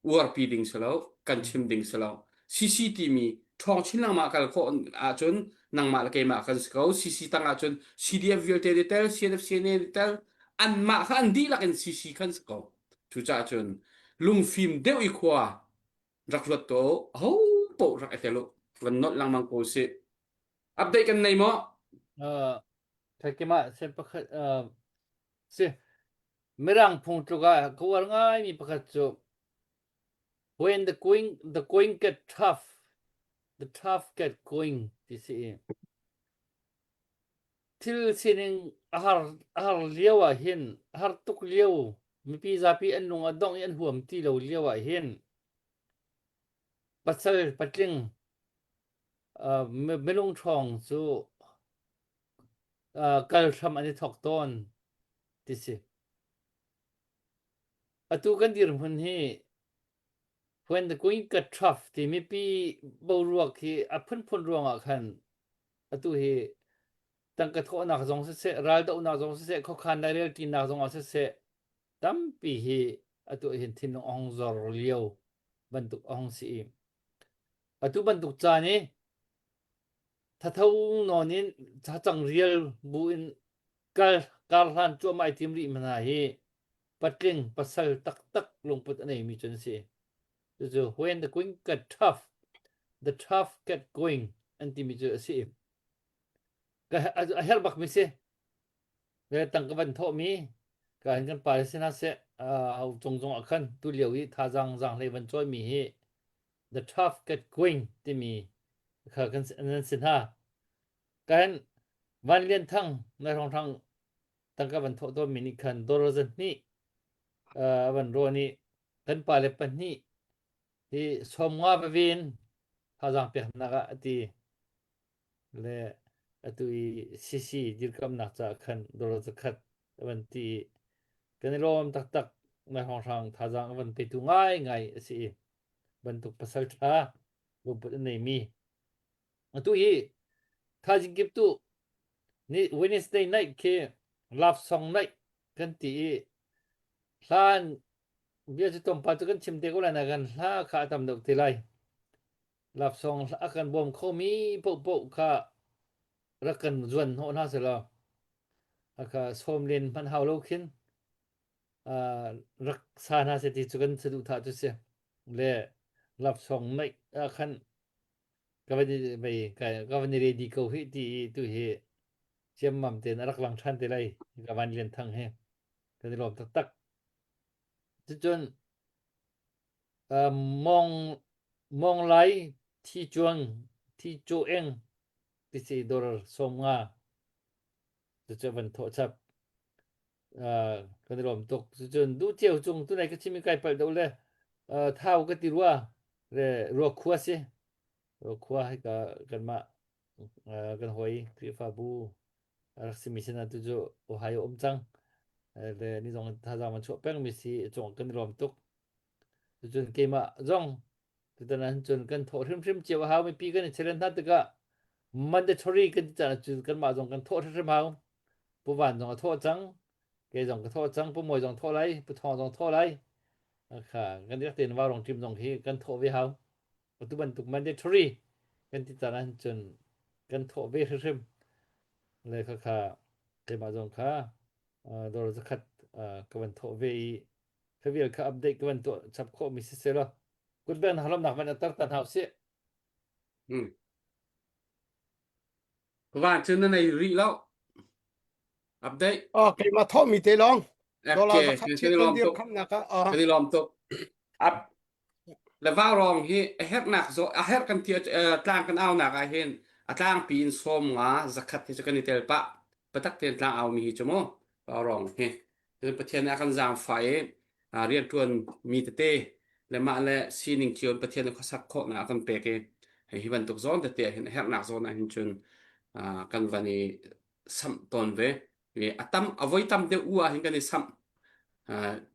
วัวปีดิ่งเสเรากันชิมดิ่งเสเราซีตีมีทองชิ้นลังมากันก็อาจนนังมาละเกมากันสเขาซีตั้งอาจนCDF วิลเตอร์เดเตล CNF CNA เดเตลอันมาขันดีละกันซีกันสเขาทุจ้าจนลุงฟิล์มเดียวอีกว่ารักรถโตโอ้โปรักเอเทโลวันนอตลังมังโกสิอัปเดตกันในหม้อ Thakima se pakhat se mirang phung tuga kuwar ngai mi pakhat chu when the going get tough the tough get going this is til sining ahar liawa hin har tuk liaw mi pi zapi anung adong yan huam ti lo liawa hin pasal patling melung thong chu kal tham ani thok ton tisi atu kan dir hun hi when the going get tough ti mi pi bo ruak hi apun phun ruanga khan atu hi tang ka tho na zong se ral do na zong se kho khan da rel ti na zong se tam pi hi atu hin thin ong zor liao bantuk ong si atu bantuk cha niถ้าเท่านอนินถ้าจังเรียลบุอินการหันจัวไม่ทีมรีมันหายปัดเก่งปัดเซลตักลงปุดอันไหนมีจนสิจะ when the going get tough the tough get going อันที่มีจนสิก็เฮลบักมีสิเวลาตั้งกันทอมีก็เห็นกันไปสินะเสเอาจงอักขันตุเลียวที่ท่าจังเลยมันจอยมี the tough get going ที่มีข้ากันนั้นสินะกันวันเรียนทั้งในทางตั้งกับวันทอตัวมินิคันโดโรซันนี่วันโรนี่กันไปเลยปันนี่ที่สมงาไปวินท่าจังเปียนักอดีและตุยซีดิรกำนักจากคันโดโรจะขัดวันที่กันรวมตักในทางท่าจังวันไปตุง่ายสิบรรทุกภาษาช้าบุปผาในมี tu hi tha jing kip tu ni Wednesday night ke love song night kan ti hlan bia chu tom pa chu kan chim te ko la na kan hla kha tam dok ti lai love song akan bom kho mi po kha rakan zuan ho na se la aka som len man haw lo khin rak sa na se ti chu kan chu tha chu se le love song night akan ka ba ni bai ka ba ni ready ko hi ti tu hi chiam mam te na rak lang than te lai ka ban len thang he ka ni lom tak tak chu chun mong mong lai thi chuang thi chu eng ti si dor som nga chu chu ban tho chap ka ni lom tok chu chun du chiao chung tu nai ka chimi kai pal do le thao ka ti ruwa le ro khua se ro khua hai ka kan ma kan hoi kri fa bu si mi sena tu jo ohio om chang le ni jong tha za man chu peng mi si chong kan rom tok chu chun ke ma jong tu ta nan chun kan tho hrim hrim che ha mi pi kan cheren tha ta ka man de chori kan cha chu kan ma jong kan tho hrim ha pu ban jong tho chang ke jong ka tho chang pu moi jong tho lai pu tho jong tho lai kha kan yak ten wa rong tim jong hi kan tho ve ha tu ban tuk man de chori kan ti ta nan chun kan tho ve hrim le kha ke ma jong kha dor zakat ka ban tho ve ka vil ka update ka ban to chap kho mi se lo kun ben halam nak ban tar tan hau se và cho nên này rị lâu update ke ma tho mi te long ép dola kê zakat cái chin đi kan lom dir tục kham na ka cái đi lom tục up là vào rong hi hết nạc rồi hết kan tiệt tlang kan ao nạc ai hen tlang pin som ngã zakat thì cho kan tel pa patak ten tlang ao mi hi chomo vào rong hi nên pathian akan jam phải riêng tuần mi tê le ma le sining chion pathian ko sak kho na kan pe ke hi ban tuk zon te hen hết nạc zon hin chun kan vani sam ton ve atam avoi tam de u hin kan sam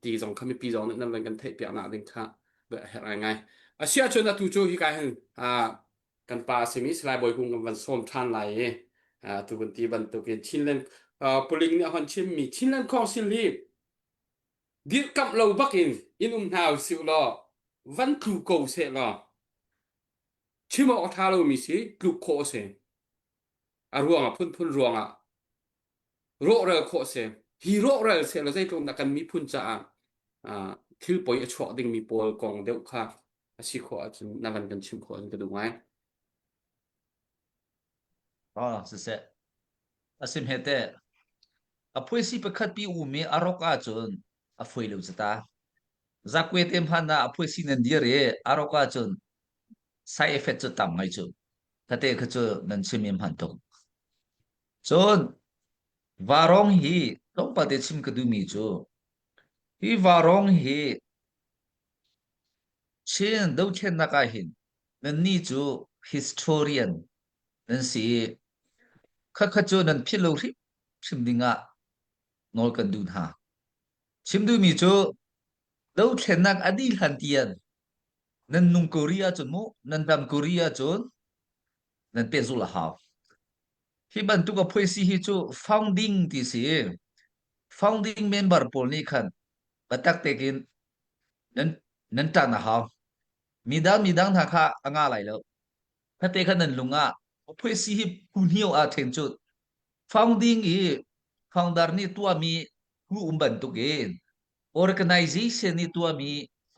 ti zong kami pi zong nan lan kan thei pia na ding kha be her ai ngai asia chona tu chu hi kai hen kan pa semi slai boy kung kan som than lai tu kan ti ban tu ke chin len polling ni hon chim mi chin len kong sin li dir kam lo bakin in hau siu lo van klu ko se lo chimo tha lo mi si klu ko se ruang phun ruang ro ra kho se hi ro ra se lo zai tlong na kan mi phun cha thil poi a chho ding mi pol kong deuh kha si kho chun na van kan chim kho ka du ngai se asim hete a phoi si pakhat pi u me aroka chun a phoi lo chata zakwe tem hana a phoi si nan dia re aroka chun side effect chu tam ngai chu kate kha chu nan chimim han tok chon warong hi tong pa te chim ka du mi chu hi warong hi chen do chen na ka hin nan ni chu historian nan si kha kha chu nan philo ri chim dinga nol kan du ha chim du mi chu do chen nak adi han tian nan nung korea chun mo nan dam korea chun nan pe zu la ha hi ban tu ka phoi si hi chu founding ti si founding member pol ni khan batak tekin nan nan ta na ha midang tha kha anga lai lo khate khan nan lunga phoi si hi punhiu a theng chu founding i founder ni tua mi hu ban tu gen organization ni tua mi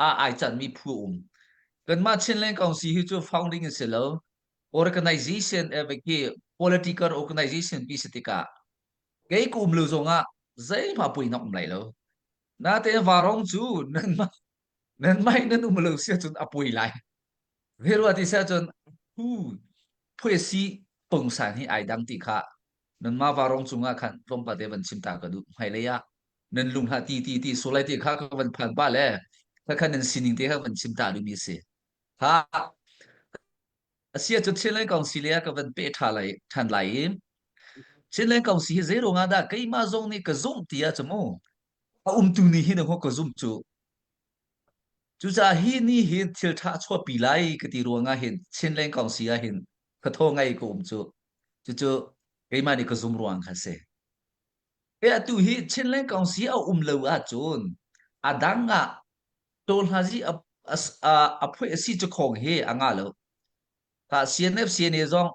ai chan mi phu kan ma chen len kaung si hi chu founding se lo organization eveki political organization pi setika cái cụm lưu zonga dễ mà bùi nọng lại lo na te varong chu nên mai nên lưu xe chun apui lại về rồi thì xe chun hu phơi si bông sản hi ai đang tị kha nên ma varong chunga khan from pa de ban chim ta ka du hai le ya nên lung ha ti so lai ti kha ka ban phan ba le ka khan nên sining te ha ban chim ta lu mi se ha asia chu chen lai kong si le ka ban pe tha lai than lai chen lai kong si zero nga da kai ma zong ni ka zong ti ya chamo tu ni hi na ho ka zum chu chu za hi ni hi thil tha chho pi lai ka ti ro nga hin chen lai kong si ya hin ขะโทไงกูจูไอ้มานี่ก็ซุมรวงค่ะเสเอ้ตุฮีเช่นเล่นกองสีเอาเลวอาจูนอาดังอ่ะโดนฮาจีอ่ะพูดสิจะของเฮอ่างาเลถ้า CNF CNA จง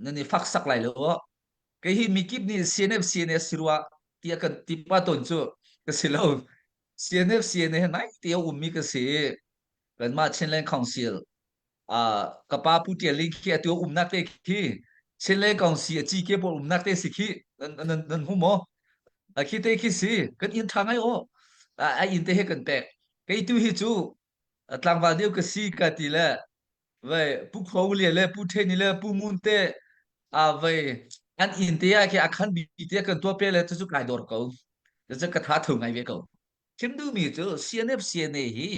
นั่นนี่ฟักสักไหลเลวก็ฮีมีกิบนี่ CNF CNA สิรัวที่กันที่ป้าตนจูก็สิเลว CNF CNA ไหนที่เอามีก็สิกันมาเช่นเล่นกองสี kapa putia linki atu nakte ki chele kong si chi ke por nakte sikhi nan humo akite ki si kan in thangai o a in te he kan pe kai tu hi chu tlang wa deu ka si ka ti la vai pu kho le pu the ni le pu mun te a vai an in te ya ke akhan bi te kan to pe le chu kai dor koจะกระทะถึงไงเวก็คิมดูมีจู CNF CNA ฮี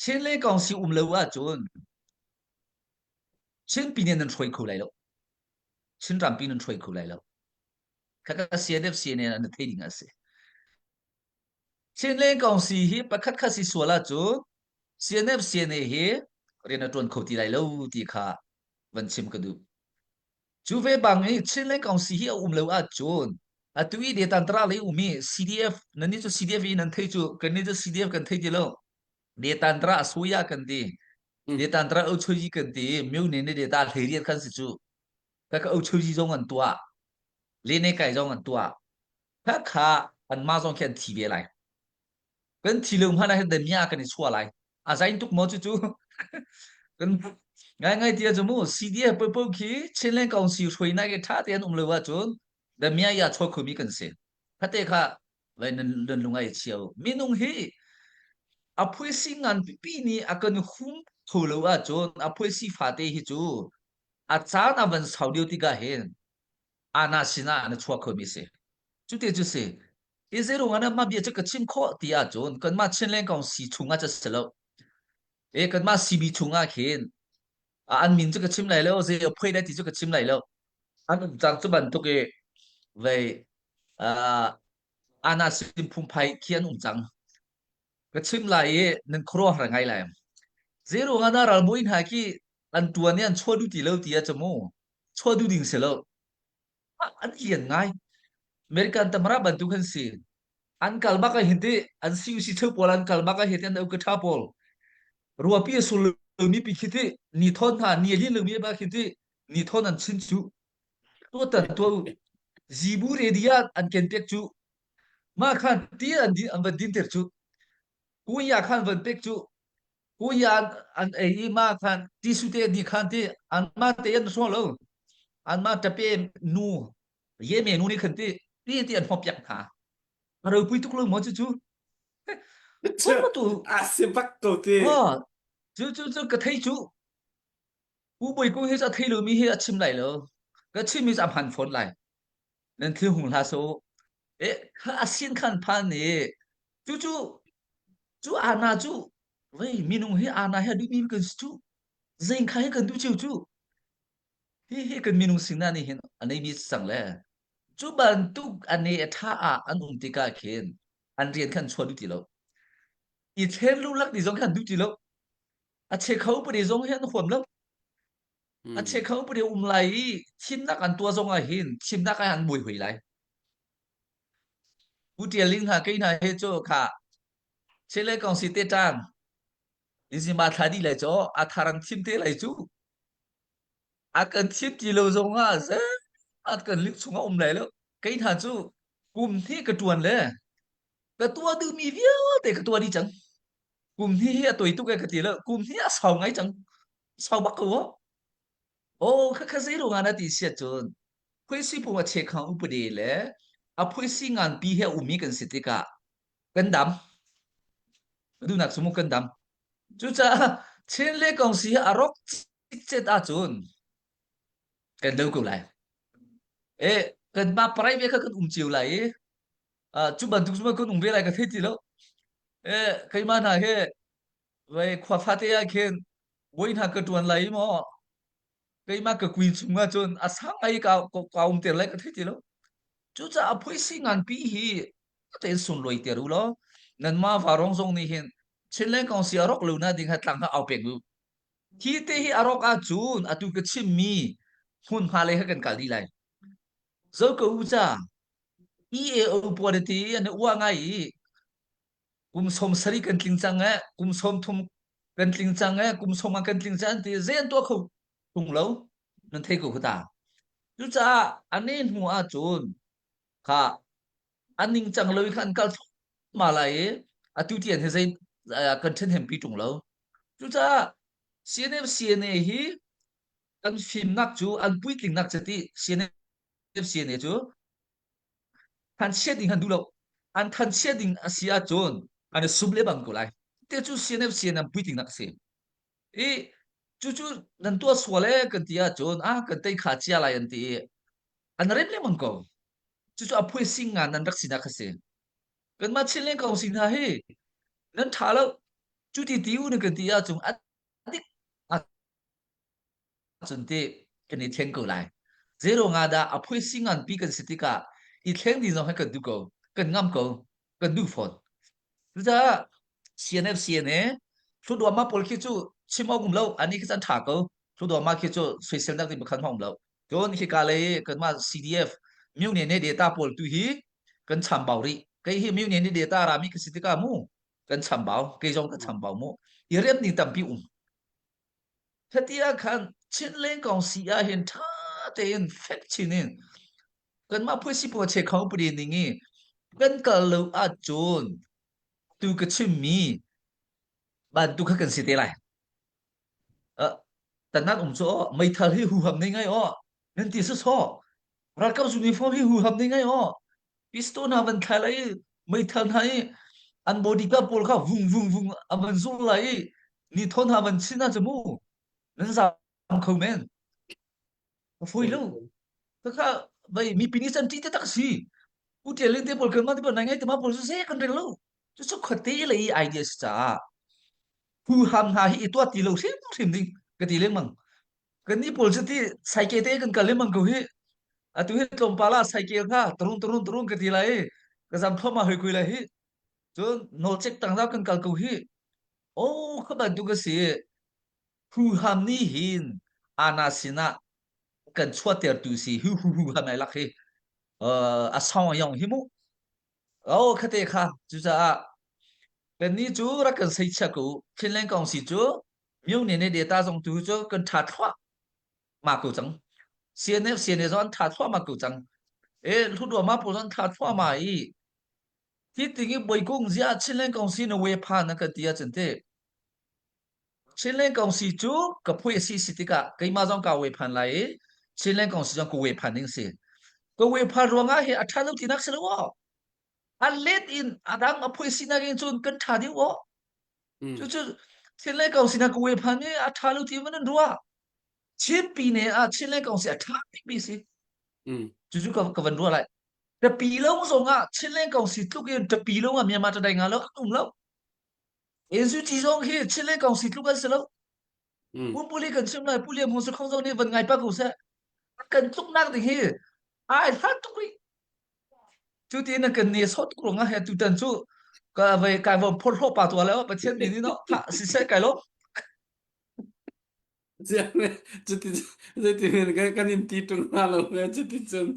เช่นเล่กองสิเลวจนเช่นปีนี้นั่นช่วยคุยแล้วเช่นจำปีนั้นช่วยคุยแล้วข้าก็ CNF CNA นั่นเทดิ้งอ่ะสิเช่นเล่กองสิฮีประคัดข้าสิสวละจู CNF CNA ฮีเรียนจนเขาตีไรแล้วที่ข้าวันชิมก็ดูจูเวบางเอ้เช่นเล่กองสิฮีเลวจนตุยเดตันตราเลยมี CDF นั่นนี่จู CDF นั่นเทจูกันนี่จู CDF กันเทจิแล้วเดตันตราสุยากันดีเดตันตราเอาช่วยกันดีมิวเนี่ยเดตันเฮียกันสิจูก็เอาช่วยจงกันตัวเล่นในไก่จงกันตัวถ้าข้าอันมาจงแค่ทีเดียไรกันทีเรื่องพันอะไรเดินยากกันนี่ชัวไรอาศัยทุกโมจูกันง่ายๆที่จะมู CDF เปิดขี้เช่นเล่นกองสิช่วยนักท่าเตียนเลยว่าจูเดินยากชัวคุมีกันเสียถ้าเตะข้าไว้นั่นเดินลงไอ้เชียวมีนุ่งเฮอภัยสิงานปีนี้อากันหุ่มถูเลยว่าจูอภัยสิฟาเตฮิจูอาจารย์อาวันสาวเดียวที่กาเห็นอาณาสินาอันชัวคุมีเสียจุดเดียวจุดเสียอีเซรุ่งอันนั้นมาเบียจะกระชิมข้อที่อาจูนกันมาเช่นเล่นกองสีชุงอาจะเสร็จแล้วกันมาซีบีชุงอาเห็นอันมินจะกระชิมไหลแล้วเสียอภัยได้ที่จะกระชิมไหลแล้วอันจังจุบันตุกเอไว้อาณาสิมพุ่มไพ่เขียนจังก็ชิมไหลนั่นครัวอะไรไงล่ะเซโรงานเราบุญหากีอันตัวนี้อันชั่วดูตีเล่าตีอาจมูชั่วดูดิ่งเสียแล้วอันเขียนไงอเมริกันตำราบรรทุกขันสิอันคัลบักเห็นที่อันซิวซิเชอร์พอลอันคัลบักเห็นที่อันเอากระทาพอลรัวพี่สุลมีปีคิดที่นิทอนหาเนียลิลมีบ้าคิดที่นิทอนอันชินจูตัวตันตัวจีบูเรดียอันเกนเทกจูมาขันที่อันบัดดินเตอร์จูกูอยากขันบัดเป็กจูกูอยากอันไอ้มาขันที่สุดเอ็นี่ขันที่อันมาเตียนส่วนแล้วอันมาจะเป็นนูเย่เมนูนี่ขันที่ที่อันพบอยากหาเราพูดทุกเรื่องหมดจูว่ามาตัว sepak kau te จูกระเทยจูกูบ่อยกูเฮ็ดจะเทยเลยมีเฮ็ดชิมไหลเลยก็ชิมมีจะพันฝนไหลนั่นคือหงลาโซข้าสินขันพันนี่จูอาณาจูเว้ยมีนุ่งเฮอาณาเฮดูมีกันจูเซิงใครกันดูจูเฮกันมีนุ่งสิงนานี่เห็นอันนี้มีสั่งแล้วจูบันตุกอันนี้ท่าอันติกาเข็นอันเรียนขันชวนดูจีแล้วอีเทนลูกลักดิจงขันดูจีแล้วอาเชเขาไปดิจงเห็นหัวแล้วอาเชเขาไปดิไหลชิมนักอันตัวจงเห็นชิมนักอันบุยหวยไหลกูเตียลิงหากินหาเฮโจค่ะเชลเลกองสิเตจังอิสิมาทาดีเลยจ้อาทารังชิมเตเลยจูอากันชิมจีโลจงเซอากันลึกชงไหลแล้วกินหาจูกลุ่มที่กระตวนเลยกระตัวดูมีเวียวแต่กระตัวดีจังกลุ่มที่ตัวตุกกระตีแล้วกลุ่มที่สาวไงจังสาวบักกัวโอ้ข้าเสียโรงงานที่เสียจนเพื่อสิผมว่าเช็คข่าวอุปเดเลยเพื่อสิงานปีเหอุมีกันสิติกากันดำดูนักสมุกันดำจุจ้าเช่นเล็กของสิอารมณ์เจ็ดอาจุนกันเลิกกูเลยกันมาปลายเวกันจิวเลยจุบันทุกสมัยกันเวลากันเทติแล้วใครมาหน้าไว้ขวาฟาเตียเข็นวันหากันตัวนไหลมั้งใครมากับควีนสุมาจนสังไอ้กาวเตอร์ไลกันเทติแล้วจุจ้าเพื่อสิงานปีเหแต่สุนลอยเตอร์แล้วนั่นมาฟารองทรงนี่เห็นเช่นเล็กของสิอารมณ์ลูน่าดิ่งให้ตั้งเขาเอาเป็กดู ที่เตhi arok a chun atu ka chim mi hun pha le ha kan kal di lai zo ko u cha EAO polity an wa ngai kum som sari kan tling chang a kum som thum kan tling chang a kum som kan tling chang ti zen to khu tung lo nan thei ko ta chu cha anin hu a chun kha aning chang lo khan kal ma lai atu tian he zai kan chen hem pi tung lo chu cha CNA hi kan phim nak chu an pui tling nak chati CNA chu han shading han du lo an than shading asia chon an suble bang ko lai te chu CNA pui tling nak se e chu nan to swale kan tia chon a kan tai kha chia lai an ti an rem le man ko chu a pui sing an nan rak sina khase kan ma chin le ko sin ha he nan tha lo chu ti ti u ne kan tia chung a dik a chun te kan ni theng ko lai zero nga da a pui sing an pi kan sitika i theng di no ha kan du ko kan ngam ko kan du phon za CNA chu do ma pol ki chu chimo gum lo ani ki chan tha ko chu do ma ki chu special dak di khan hom lo jon ki ka le kan ma CDF myu ne ne data pol tu hi kan cham baw ri kai hi myu ne ne data ra mi ki sitika mu kan cham baw kai jong kan cham baw mu i rep ni tam pi Thetia khan chin leng kong si a hin tha te in fek chinin kan ma phu si po che khau pri ni ngi kan ka lo a chun tu ka chim mi ban tu kha kan si te lai tan nan cho mai thal hi hu ham nei ngai nen ti so ra ka uniform hi hu ham nei ngai piston ha ban thalai mai thal hai an body ka pol kha vung vung aman zul lai ni thon ha ban china chmu nan sa khâu men phôi lâu tất cả vậy mi pini san ti tak si u te lente pol kan ma ti ban ngai te ma pol se kan re lo chu chu khate le idea sa hu ham ha hi to ti lo sim ding ka ti le mang kan ni pol se ti cycle te kan ka le mang ko hi a tu he tlom pala cycle kha turun ka ti lai ka zam thoma hoi kui lai hi chu no check tang da kan kal ko hi o kha ban tu ka si hu ham ni hin anasina kan chua ter tu si hu ham lai lak hi a song yong hi mu o khate kha chu cha kan ni chu ra kan sei cha ko Finland kong si chu myu ne ne data jong tu chu kan tha thwa ma ko chang CNA zon tha thwa ma ko chang e lu do ma po zon tha thwa ma i ti tingi boi kong zia Finland kong si no we pha na ka tia chen te Finland kong si chu ka phui si si ti ka kai ma jong ka we phan lai Finland kong si jong ko we phan ning si ko we pha ro nga he atha lu ti nak se lo a let in adang a phui si na gen chun kan tha di wo chu chu Finland kong si na ko we phan ni atha lu ti man ro chin pi ne a Finland kong si atha ti bi si chu chu ka van ro lai the pi long so nga Finland kong si tu ke the pi long a Myanmar ta dai nga lo ung lo en su chi song he Finland kong si tu ka se lo un puli kan chim lai puli mo se khong zo ne van ngai pa ko se kan tuk nak de he ai ha tu ri chu ti na kan ne so tu nga he tu tan chu ka ve ka vo phol ho pa to la pa chen ni no ha si se kai lo Siang jadi kan inti tung malu jadi cun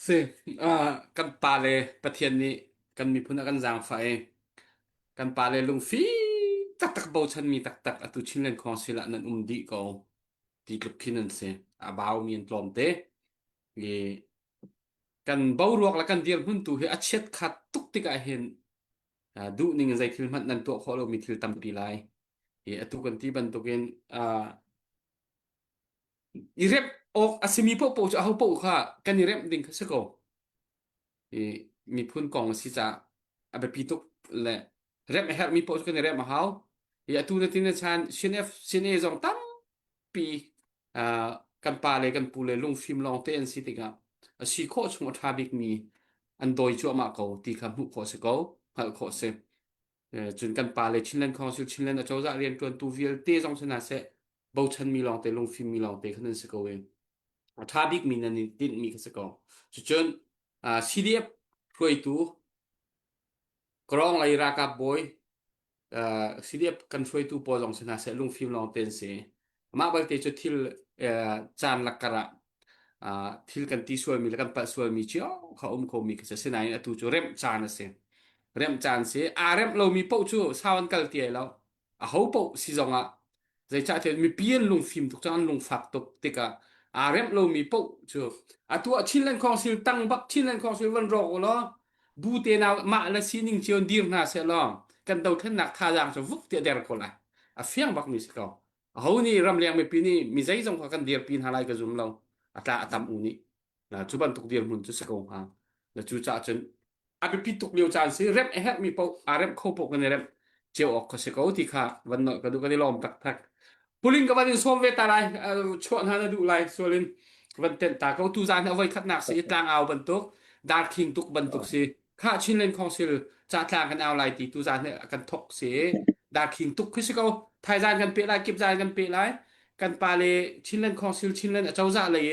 si kan pale pathian ni kan mi pun akan zang fa kan pale lung fi tak bau chan mi tak atu chinlen khong sila nan di ko di klub kinan se abau mi en tlom te ye kan bau ruak la kan dir hun tu he achet khat tuk tika hen du ning zai thil mat nan to kholo mi thil tam pi lai e atu kan ti ban to gen i rep ok asimi po cha ho po kha kan i rep ding se ko e mi phun kong si cha abe pi tuk le rep her mi po kan rep ma hau e atu na tin chan sine zong tam pi kan pa le kan pu le lung film long te en si tika si kho chung tha bik mi an doi chu ma ko ti kham hu kho se ko hal kho se chun kan pa le chinlen council chinlen a chawza rian tuan tu vial te jong chana se bo chan mi long te long film mi long te khanan se ko we tha bik mi nan tin mi ka se ko chun CDF khoi tu krong lai ra ka boy CDF กันช่วยตู้ปอลองชนะเสลุงฟิล์มลองเต้นเสมาบัลเตจุดที่จานลักกระที่กันที่ช่วยมีแล้วกันปัดช่วยมีเจ้าเขาเขามีก็จะเสนายตู้จูเร็มจานเสเร็มจานเสเร็มเรามีปุ๊จูสาวันกัลเตียแล้วเขาปุ๊ซีซองใจจ่าเทมีเปลี่ยนลุงฟิล์มทุกจานลุงฝักตุกติกาเร็มเรามีปุ๊จูตัวชิลเลนคองซิลตั้งบักชิลเลนคองซิลวันรอแล้วดูเตนามาละซีนิงเชียวดีร์นาเสลองกันดาวท่านนักท่าจางจะวุกเตียเดร์คนละเฟียงบักมิสกเขานี่รำเลียงไม่ปีนี่มีใจจงกันเดียร์ปีนหาไรก็จุ่มเราตามอุนี่นะจุบันตุกเดียร์มุนจุสกงฮะแล้วจุจ่าจนไปปีตุกเลียวจานสิเร็มเฮ็ดมีปุ๊เร็มเข้าปุ๊กันเร็มเจียวออกก็สกาวที่ขาวันนั้นก็ดูกันได้ลอมตักพูลิงกับวันนี้ส่งเวทอะไรชวนหาดูไลส่วนวันเต็นตาเขาตูจานเอาไว้ขัดหนักสิต่างเอาบรรทุกดาร์คิงตุกบรรทุกสิข้าชินเลนคองซิลจะต่างกันเอาไรตีตูจานเนี่ยกันทกเสียดาร์คิงตุกคือสกาวไทยจานกันเปไรเก็บจานกันเปไรกันปาเลชินเลนคองซิลชินเลนเจ้าจ่าเลย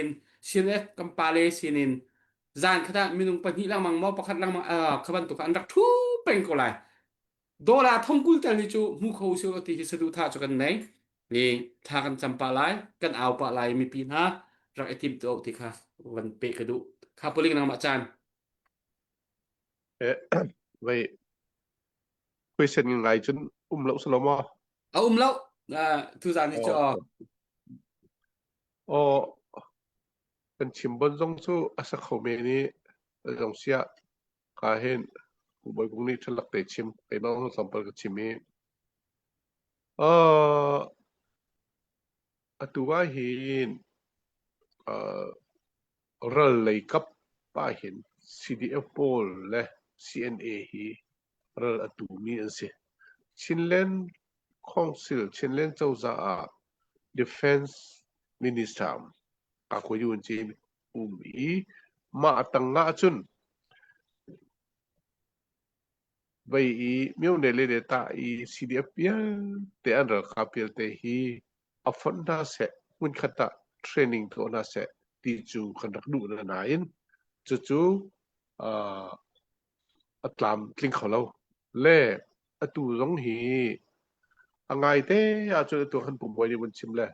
ชินเลนกันปาเลสินินจานขนาดมีนุ่งปนิลังมังมอประคัดลังมังขบันตุกอันรักทูเป็นก็ไรโดราท่องกุลแต่ลิจูมุขเขาเสียวที่สะดุดท่าจกันไหนนี่ทากันจำปาไลกันเอาปาไลมีปีนะรักไอติมตัวที่ค่ะวันเปกระดูข้าพูลิงนางมาจานไว้คุยเส้นยังไงจนเราสลมเอาแล้วทุกจานที่จะอ๋อเป็นชิมบนตรงสู้อาศัยเขาเมนี้ตรงเสียกาเห็นอุบายพวกนี้ฉลักเตะชิมไปบ้างสัมผัสกับชิมนี้ตัวเห็นรัลเลยกับป้าเห็น CDF โพลและ CNA ฮีรัลตัวมีอันเสียชินเลนคอนซิลชินเลนเจ้าจ่า Defense Minister aku yun si ma atang nga chun bai I miu ne le ta I CDF ya te an ra kapil te hi afon na se mun khata training to na se ti chu kan rak du na na in chu atlam tling kholo le atu zong hi angai te a chu tu khan pum boi ni mun chim le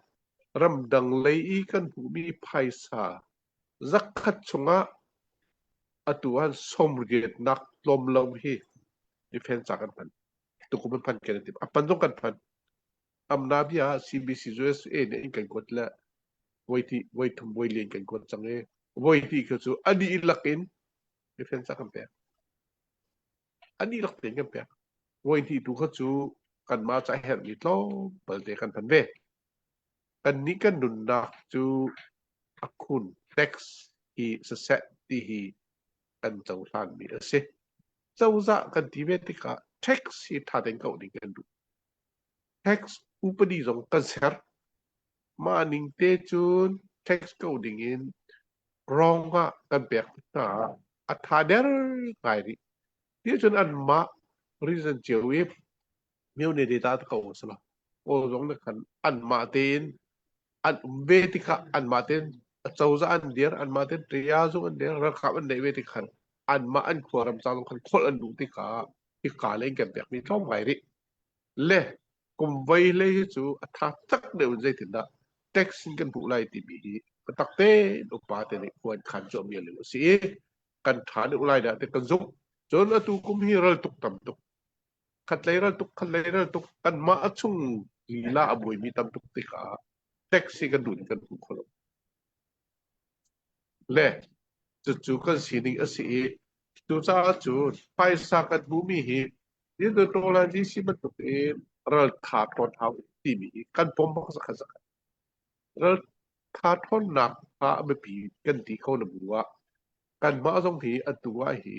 ram dang lei I kan pu mi phaisa zakat chunga atuan somriget nak lom lom hi defense akan pan tukuman pan kenatip apan dong kan pan amnabia CBC USA ne in kan kotla wait thum boy len kan kot change waiti ka chu adi ilakin defense akan pe ani lak ten kan pe waiti tu kha chu kan ma cha her ni tlo balte kan pan ve kan ni kan nun nak chu akun tax hi sa ti hi kan chau san mi ase chau za kan ti ve ti ka tax hi tha den ko ni kan du tax upadi jong kan ser ma ning te chun tax ko ding in wrong ga kan pek ta atha der ngai ri ti chun an ma reason che we meu ne data ko sala o jong na kan an ma ten an ve ti ka an ma ten chau za an der an ma ten triya zo an der ra kha an nei ve ti khan an ma an khoram chang khan khol an du ti ka le kan pek mi thom ngai ri le kum vai le chu atha tak de un zai tin da tax kan pu lai ti bi tak te do pa te ni kwan khan jo mi le si kan tha de ulai da te kan zum chon atu kum hi ral tuk tam tuk khat lai ral tuk kan ma achung la aboi mi tam tuk ti ka tax kan dun kan pu khol le chu kan si ni asi chu cha chu pai sa kan bu mi hi ni do to la ji si bat tuk e ral tha thon thau ti mi kan pom ba sa kha ral tha thon nak ha be pi kan ti ko na bu wa kan ma song thi atua hi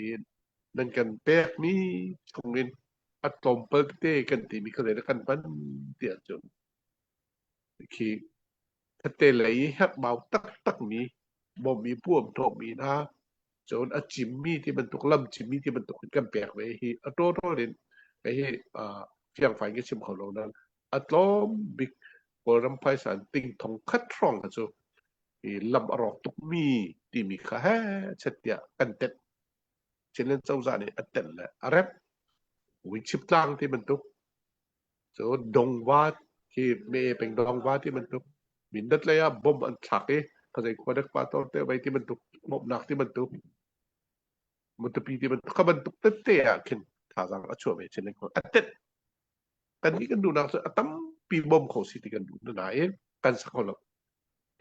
nan kan pek mi chungin atom pel te kan ti mi ko le kan pan ti chu ki te lei hak bau tak miบ่มีพ่วงทองมีนะจนอจิมมี่ที่มันตกล่ำจิมมี่ที่มันตกกันแปลกไว้ฮีอโต้โต้เด่นไอ้ฮีเพียงฝ่ายกิจของเรานั้นอัตล้อมบิ๊กโบราณไพศาลติงทองคัดทองกันจูลำอรอกตุกมีที่มีข้าเช็ดยากันเต็ดเช่นเล่นเจ้าจานี่อัดเต็ดแหละอะไรวิชิปล่างที่มันตก so dong wa ki me peng dong wa ti man tuk min dat la ya bom an thak e ka zai ko dak pa to te bai ti man tuk mop nak ti man tuk mun te pi ti man ka man tuk te te a kin tha jang a chua me chen ko atet kan ni kan du nak atam pi bom ko si ti kan du na e kan sa ko lo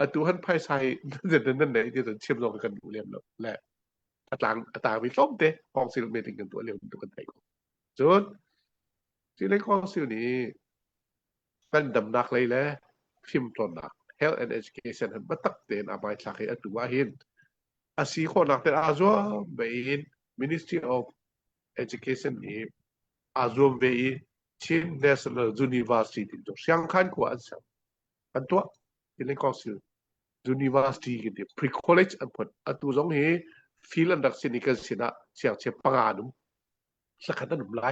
atu han phai saiนั่นไหนที่จะเชื่อมโยงกันดูเรียมแล้วแหละต่างมีส้มเตะกองซิลเมติกันตัวเรียมตัวกันไทยก็จนที่เล่นกองซิลนี้กันดำนักเลยแหละพิมพ์ตอนนัก health and education หันมาตักเต็นอาบายสักให้อัตัวเห็นอาศัยคนนักแต่อาจว่าเบย์ Ministry of Education นี้อาจว่าเบย์ชิน National University ตัวเสียงขันกว่าอันตัวที่เล่นกองซิลUniversity กันเดีย pre-college อันพออันตัวสองเฮฟิลอันดักสินิกันสินะเสียงเชื่อปังอานุมสักขนาดนุ่มไล่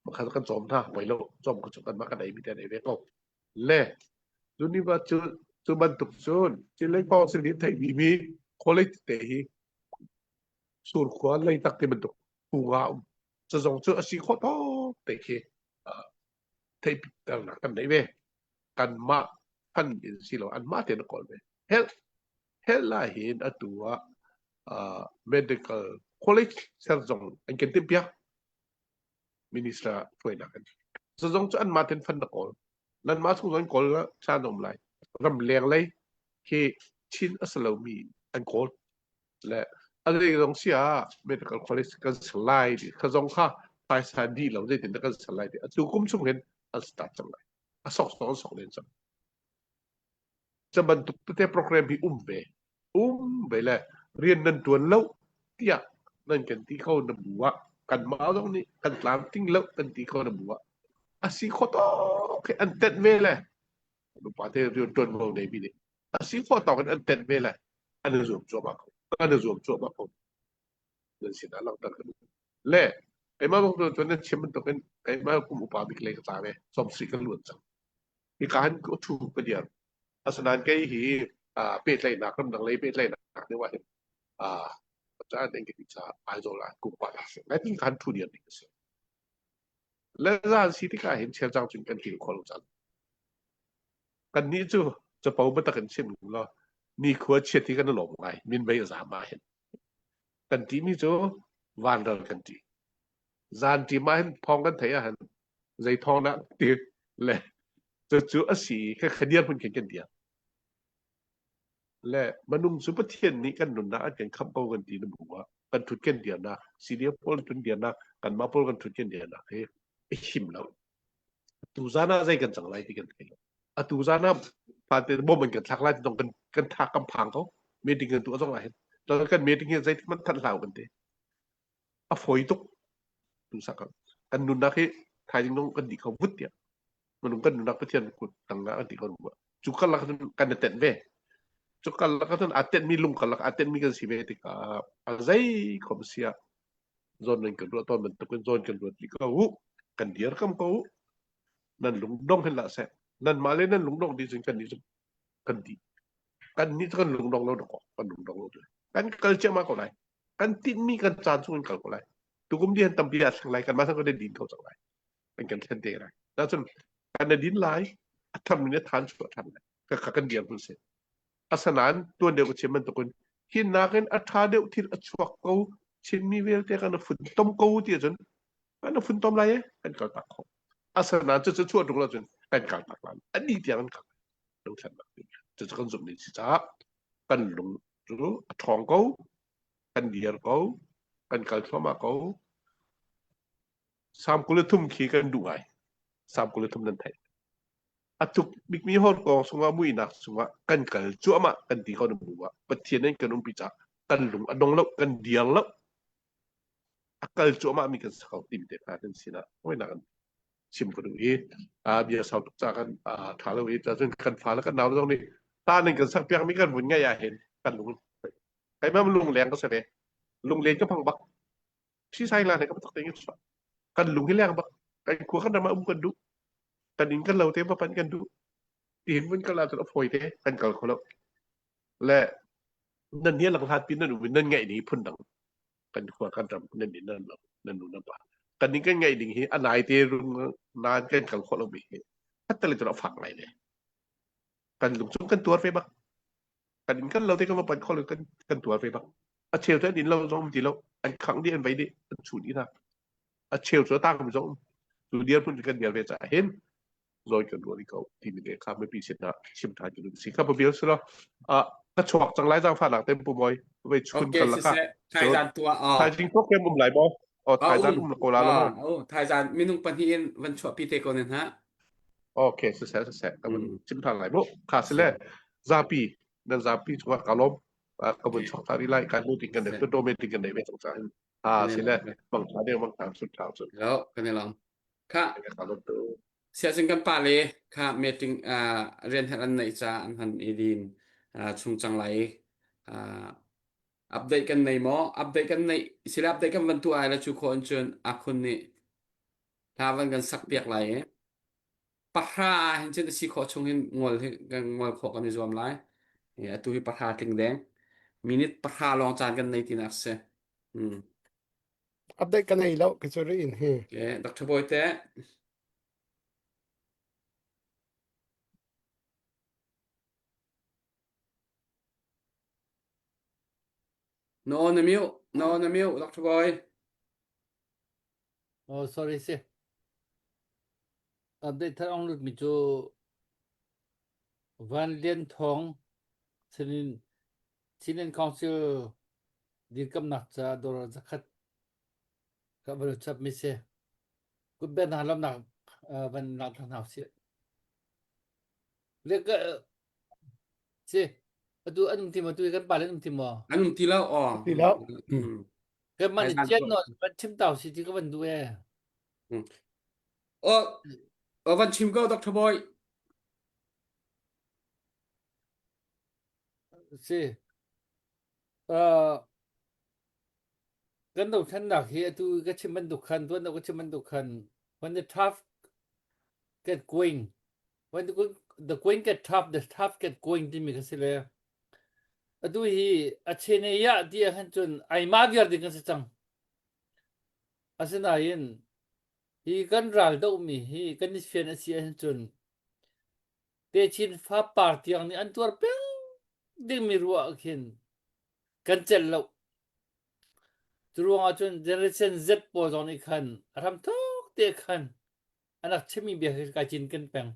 มาขัดกันจอมท่าไว้แล้วจอมกันจกันมากันไหนมีแต่ไหนเว้ยก็เล่ University จุบันตุกซุนที่เล่นกองสินิไทยมี college เตะส่วนขวานเลยตักที่มันตุกปูงาจะส่งเจอสิข้อต่อเตะไทยต่างหนักกันไหนเว้ยกันมาพันอินสิเราอันมาเต็นก่อนเว้ยHela hin atua medical college serzong ang kentipya ministra tuina kan serzong chu an maten fan da kol nan ma chu zon kol cha nom lai ram leng lai ki chin asalomi an kol le adri zong sia medical college kan slide ka zong kha pai sa di lo de tin da kan slide atu kum chung hen an start chang lai a sok len changจะบรรทุกแต่โปรแกรมที่ไปเลยเรียนนั่นตัวเล่าเตี้ยนั่นกันที่เขาดำบัวกันมาตรงนี้กันกลางทิ้งเล่ากันที่เขาดำบัวอาศัยข้อต่อแค่อันเต็ดเวเลยลูกป้าเทเรียนตัวเราในปีนี้อาศัยข้อต่อกันอันเต็ดเวเลยอันนี้รวมจบมาอันนี้รวมจบมาคนนั่นสินะเราตั้งกันเล่ไอ้มาบอกตัวนั้นเชื่อมันตัวเป็นไอ้มาคุมอุปาบิกเลยก็ตามไปสมศรีกันล้วนจังมีการก็ถูกประเดี๋ยวอาสนานแกหีเป็ดไรนักน้ำหนักเลยเป็ดไรนักเนี่ยว่าอาจารย์เองก็จะไปโจละกุปปาร์สและที่การทุเรียนนี่ก็สิและร้านสิที่การเห็นเชียร์จังจุนกันที่คนรู้จักกันนี้จะเป่าบัตรกันเช่นเรานี่ควรเชียร์ที่กันหลงไงมินไปสามมาเห็นกันที่นี่จะวันเดินกันที่จานที่มาเห็นพองกันเถียหันใจทองนะตีเลยจะจู่อาศัยแค่ขยันเพิ่งเขียนกันเดียวและมนุษย์สุภเทียนนี้กันหนุนนะกันคำเป่ากันดีนะบอกว่ากันทุกกันเดียวนะซีเรียพอลทุนเดียวนะกันมาพอลกันทุกกันเดียวนะเฮ้ยหิมแล้วตูซานะใจกันจังไรที่กันเองตูซานะพาเตะบ่มันกันทักไล่ตรงกันทักกำพังเขาเมติกันตัวต้องไรตอนกันเมติกันใจที่มันทันเหล่ากันเตะฝอยตุกตูสักกันหนุนนะเฮ้ยไทยจริงต้องกันดีเขาวุฒิเนี่ยมันกันหนุนนักเทียนกุดต่างนะกันดีเขาบอกจุกันละกันเต็นเวจุกันละกันอาเต็นมีลุงกันละอาเต็นมีกันสิเวติกาอะไรขมเสียโซนนึงกันด้วยตอนมันตะเป็นโซนกันด้วยที่เขากันเดียร์คำเขานั่นลุงดงเห็นละเสนั่นมาเลยนั่นลุงดงดีจริงกันดีกันดีกันนี่กันลุงดงเราดอกกันลุงดงเราด้วยกันเกิดเจ้ามาก่อนไรกันติดมีกันจานส่วนกันก่อนไรตุกุมเดียนตั้มเบียร์สังไรกันมาทั้งก็ได้ดินเขาสังไรเป็นกันเช่นเดียร์ไรแล้วจนการดินไหลทำเนี่ยทานชั่วทำเลยก็ขัดกันเดียวกันเสร็จอาสนานตัวเดียวกับเชื่อมันตัวคนที่นักเรียนอัฐาเดียวที่อัชวกเขาเช่นมีเวลแต่กันฝุ่นต้มเขาที่จนกันฝุ่นต้มอะไรกันการตักของอาสนานจะชั่วตรงเราจนกันการตักนั้นอันนี้เดียวกันกันลงฉันแบบนี้จะกันสมนิสิจ้ากันลงรู้ทองเขากันเดียร์เขากันการสมาเขาสามกุลทุ่มขี้กันดูไงสามกุลทุ่มนั่นไทยอาทุกบิ๊กมีฮอดกองสงว่ามุยนักสงว่ากันกันจั่วมากันที่เขาหนุ่มว่าประเทศนั้นกันนุ่มพิจารกันหลงอดงแล้วกันเดียงแล้วกันจั่วมามีกันสาวติมเด็กอาจจะสินะไม่นักชิมกันดูเบียร์สาวตุกจากกันถาเราจะจนกันฟ้าแล้วกันหนาวตรงนี้ตาหนึ่งกันสักเพียงไม่กันหุ่นง่ายเห็นกันหลงใครมามันลุงแรงก็แสดงลุงเลี้ยงก็พังบักที่ใส่ลานไหนก็ไม่ต้องเต็งกันลุงที่แรงบักกันขัวกันมากันดูกันอินกันเราเต็มปันกันดูเห็นมันกันเราจะเอาฝอยเตะกันกันเขาแล้วและนั่นเนี่ยหลังทานปีนั่นนั่นไงนี่พุ่นดังกันขัวกันทำนั่นนี่นั่นเรานั่นนู่นนั่นป่ะก กันนี้กันไงดิ่งฮีอันไหนเตรุงนานกันกันคนละบีฮัตตะเลยจะเราฝักอะไรเนี่ยกันหลุมซุ้มกันตัวไฟบักกันนี้กันเราที่กันมาปั่นคนเลยกันตัวไฟบักอาเชลท่านี้เราต้องมีเราอันครั้งเดียวอันไปดิอันสูนี้นะอาเชลตัวตั้งมันต้องสูเดียวพุ่งกันเดียวไปจะเห็นrồi cần đuổi đi cầu thì mình để khám mấy bị xiêm thai cho được xin các bạn biết rồi các chuột chẳng lẽ ra phản lạc tên bùi bòi về chun cần là khác ไทยจานตัวอ๋อ thai chính thuốc em bùm lại bò thai ra bùm là cô lá lắm โอ้ไทยจานมีนุ่งปันทีนวันชั่วปีเตโกเนี่ยฮะ ok sẽ các bạn chim thằng lại bộ khá sẽ lẽ ra pi nên ra pi chúng ta cả lắm các bạn chọn thai đi lại cái mưu tình cần để tôi đô mê tình cần để về trong trái sẽ lẽ bằng thai đều bằng thai suốt thảo suốt แล้วกันเนี่ยลองค่ะ cả lắm từ เสียสิ่งกันป่าเลยค่ะเมติงเรียนทันในจ้าอันหันอีดินชุงจังไรอัปเดตกันในหมออัปเดตกันในสิลอัปเดตกันวันตัวไอแล้วทุกคนจนอาคนนี้ถ้าวันกันสักเปียกไหลปะราเห็นเช่นสิขอชงเห็นงวลกันงวลขอกันในรวมไรเนี่ยตัวที่ปะราถึงแดงมินิปะราลองจานกันในที่นักเสอัปเดตกันให้แล้วก็จะเรียนเฮ โอเคดร.บอยเต้no on the mute no on the mute Dr. Boy oh sorry se update thar ong lut mi chu van lien thong sinin council dir kam nak cha dor zakhat ka bar chap mi se ku ben halam nak van nak thang hau se le ka se atu anum tim atu kan pa le anum tim mo อันนุ่มทีแล้วอ๋อ ทีแล้ว อืม ka man Thai chen San no ban chim tau si ti ka ban du e เออวันชิมก็ดร.บอย se kan do than nak hi atu ka chim ban du khan tu no ka chim ban du khan when the tough get going when the going get tough the tough get going ti mi ka se le adu hi achene ya ti han chun ai ma gyar di kan se chang asina yin hi kan ral do mi hi kan ni fen asi han chun te chin fa party ang ni an tur peng ding mi ruwa khin kan chel lo turuang chun generation z po zong ni khan ram thok te khan anak chimi be ka chin kan peng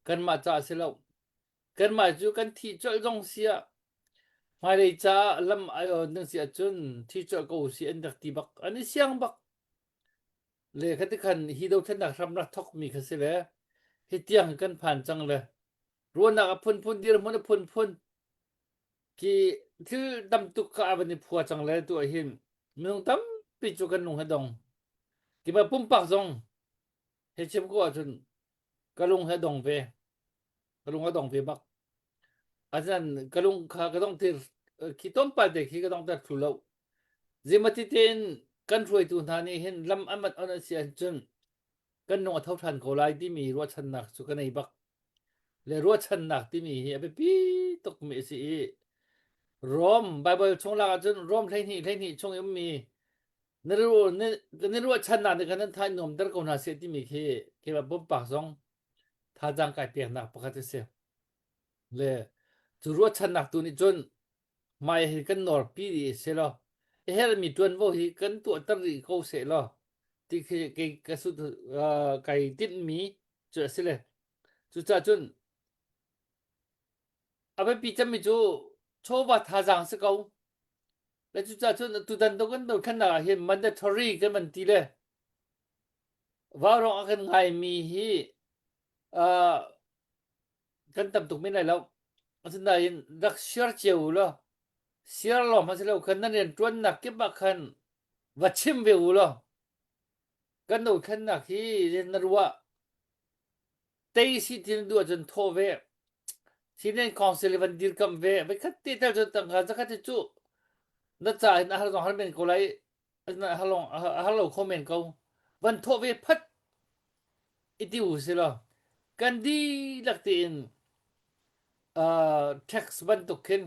kan ma cha se lo kan ma chu kan thi chol jong sia mai dei cha lam ayo nang sia chun thi chol ko si an dak ti bak ani siang bak le khati khan hi do than dak ram rak thok mi kha se le hi tiang kan phan chang le ruana ka phun dir mon phun ki thil dam tu ka ban ni phua chang le tu hin mung tam pi chu kan nung ha dong ki ba pum pak zong he chem ko chun ka lung ha dong ve bak asan ka lung kha ka dong tir ki tom pa de ki ka dong ta thu lo zimati ten kan roi tu na ni hin lam amat on sian chun kan nung thau than ko lai ti mi ro chan nak chu kan ei bak le ro chan nak ti mi hi abe pi tok mi si rom bible chong la chun rom thain hi chong yum mi ne ro chan na de kan thai nom dar ko na se ti mi ke ba bom pak zong tha jang kai pe nak pakhat se le chu ro chan nak tu ni chun mai hi kan nor pi ri se lo her mi tuan vo hi kan tu tar ri ko se lo ti ke ka su kai tin mi chu se le chu cha chun abe pi cham mi chu cho ba tha jang se ko le chu cha chun tu dan do kan do khan na hi mandatory kan man ti le wa ro kan ngai mi hi kan tam tuk mi nai lo asin da in dak share cheu lo share lo ma se lo kan nan ren tuan nak ke ba khan wa chim ve u lo kan do khan nak hi ren na ruwa tei si tin du jan tho ve sinen council van dir kam ve ba khat ti tel jan tang ga khat chu na cha na har zong har men ko lai na halong comment ko van tho ve phat iti u se lo kan di lak tin tax ban tu khin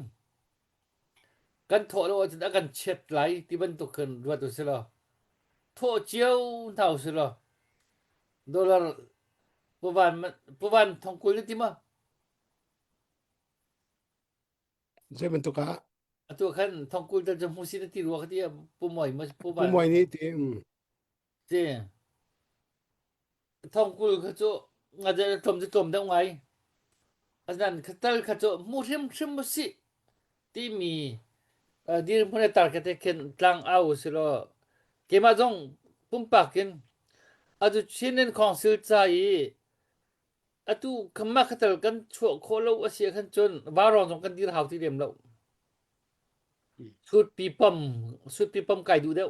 kan tho lo jan kan chet lai ti ban tu khin ruwa tu se lo 拖酒头是了，dollar 不万通过了的嘛， Saya bentuk ka ตัวขันทองกุลจะจมูกสิได้ตีรัวเขาที่ปูหมอยมาปูบาน pumoy ni ti เจ้ทองกุลเขาจะอาจจะจมได้ไงอาจารย์เขาตั้งเขาจะมูเทียมชิมมุสิที่มีดีร์มันได้ตัดกันแต่เข็นกลางเอาสิละเกมาจงปุ่มปากกินอาจจะเช่นนั้นของสิลใจอาตุขมักเขาตัดกันชั่วโคโลอาเซียขันจนบารองจงกันดีร์หาวที่เดียมเราสุดปีปั๊มไก่ดูเดียว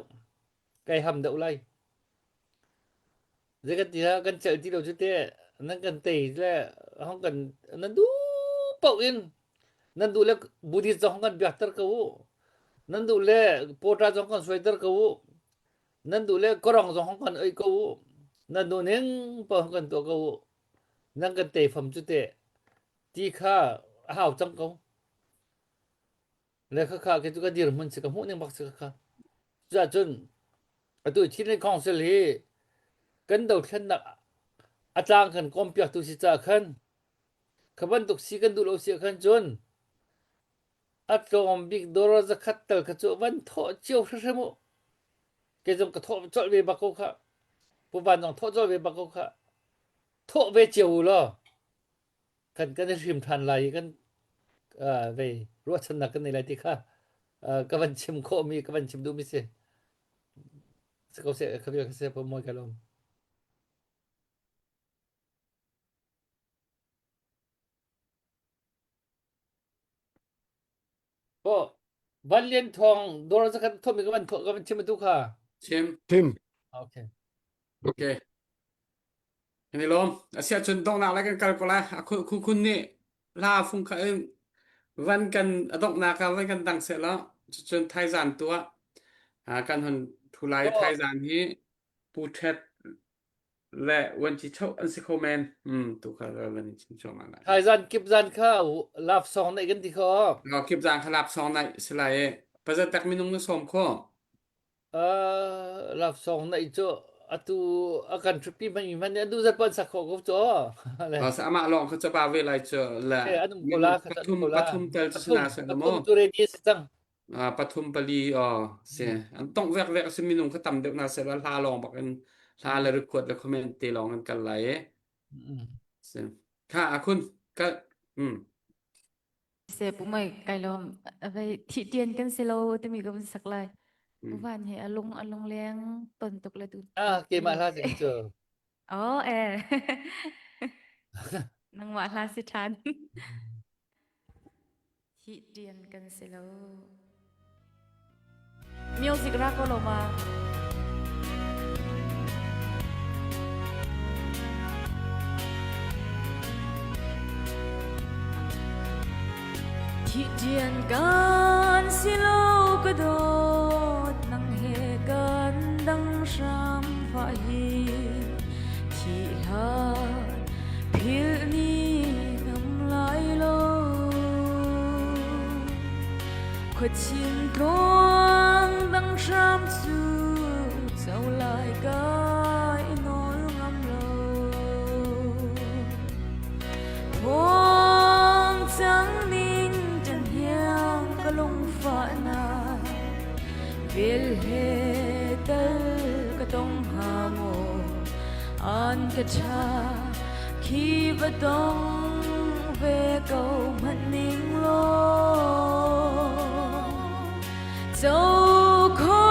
ไก่หำเดียวไรเด็กที่ละกันเจอที่เราชุดเตะนั่นกันเตะแล้วห้องกันนั่นดูเป่าอินนั่นดูแล้วบุตรจงกันเบียดตร์เขานั่นดูแล้วโปรตาจงกันสวยตร์เขานั่นดูแล้วกรองจงกันไอ้เขานั่นดูเน่งเป่ากันตัวเขานั่นกันเตะผมชุดเตะที่ข้าหาวจังเขาแล้วข้าแค่ตัวกันดีร์มันสิกับหัวเนี่ยบักสิข้าจะจนตัวที่ในคอนเสิร์ตกันเดาเช่นนักอาจารย์กันคอมพิวเตอร์สิจ้าขันขบันตุกสีกันดูเราเสียขันจนอัตโนมัติโดรจะขัดเตลกระจวันทอเจียวเสมอเกจงกระทบจอดเวบักเขาผู้บ้านต้องทอจอดเวบักเขาทอเวเจียวล่ะกันได้ริมทันไหลกันเวรัวชนะกันในไรที่ข้ากบันชิมโคมีกบันชิมดูมิเสสกอเสียขบวนเสียพมวยกันลงก็บันเลียนทองโดนสักทอมีกบันทกบันชิมดูค่ะ เช่ม tim โอเค โอเคอันนี้ลมอาเซียนจนต้องหนักอะไรกันกันก็แล้วคุณนี่ลาฟุ้งกันวันกันต้องหนักกันวันกันดังเสร็จแล้วจนไทยจานตัวการหันทุไลไทยจานนี้ปูเทศและวันที่เช้าอันสิโคแมนตัวเขาวันนี้ชิมชมอะไร ไทยจันกิบจันข้าวลาบสองในกันที่เขา เราเก็บจานขลับซองในสไลด์ประจะตักมินุงนึกสมข้อ ลาบสองในโจอะตูอาการทริปปี้มันเนี่ยดูจะเป็นสักข้อก็โจอะไร เราสามารถลองเขาจะบาเวลาเจอและ อันนั้นโคลา ปทุมเตลชนะเสร็จ ป แล้ว ทุ มั้ ม ง ตุเรนีสตัง ปทุมปรีเสียอันต้องแวกสมินุงเขาทำเดี๋ยวน่าเสร็จแล้วลาลองบอกกันลาเลยรีควดแล้วคอมเมนต์ตีลองกันไหลเสียค่ะคุณก็เสพไม่ไกลลมไปที่เตียนกันเซโลจะมีกันสักลายผู้บ้านเห็นอารมณ์เลี้ยงต้นตกเลยตุน เกมาลาสิเจอ อ๋อนังหวะลาสิทันที่เตียนกันเซโลมิวสิกรักก็ลงมาที่เตียนกันเซโลกระโดดนังเหกันดังชามฟ้าฮีที่ลาพิลนี้น้ำลายโลขดชินตรงดังชามจูเจ้าลายกายนอนงำโลพงจังนิ่งจันเฮียงก็ลงฟ้านาเวลเฮเตลก็ต้องหาโมอันกระชาคีบต้องเวเกามันนิ่งโลเจ้าขอ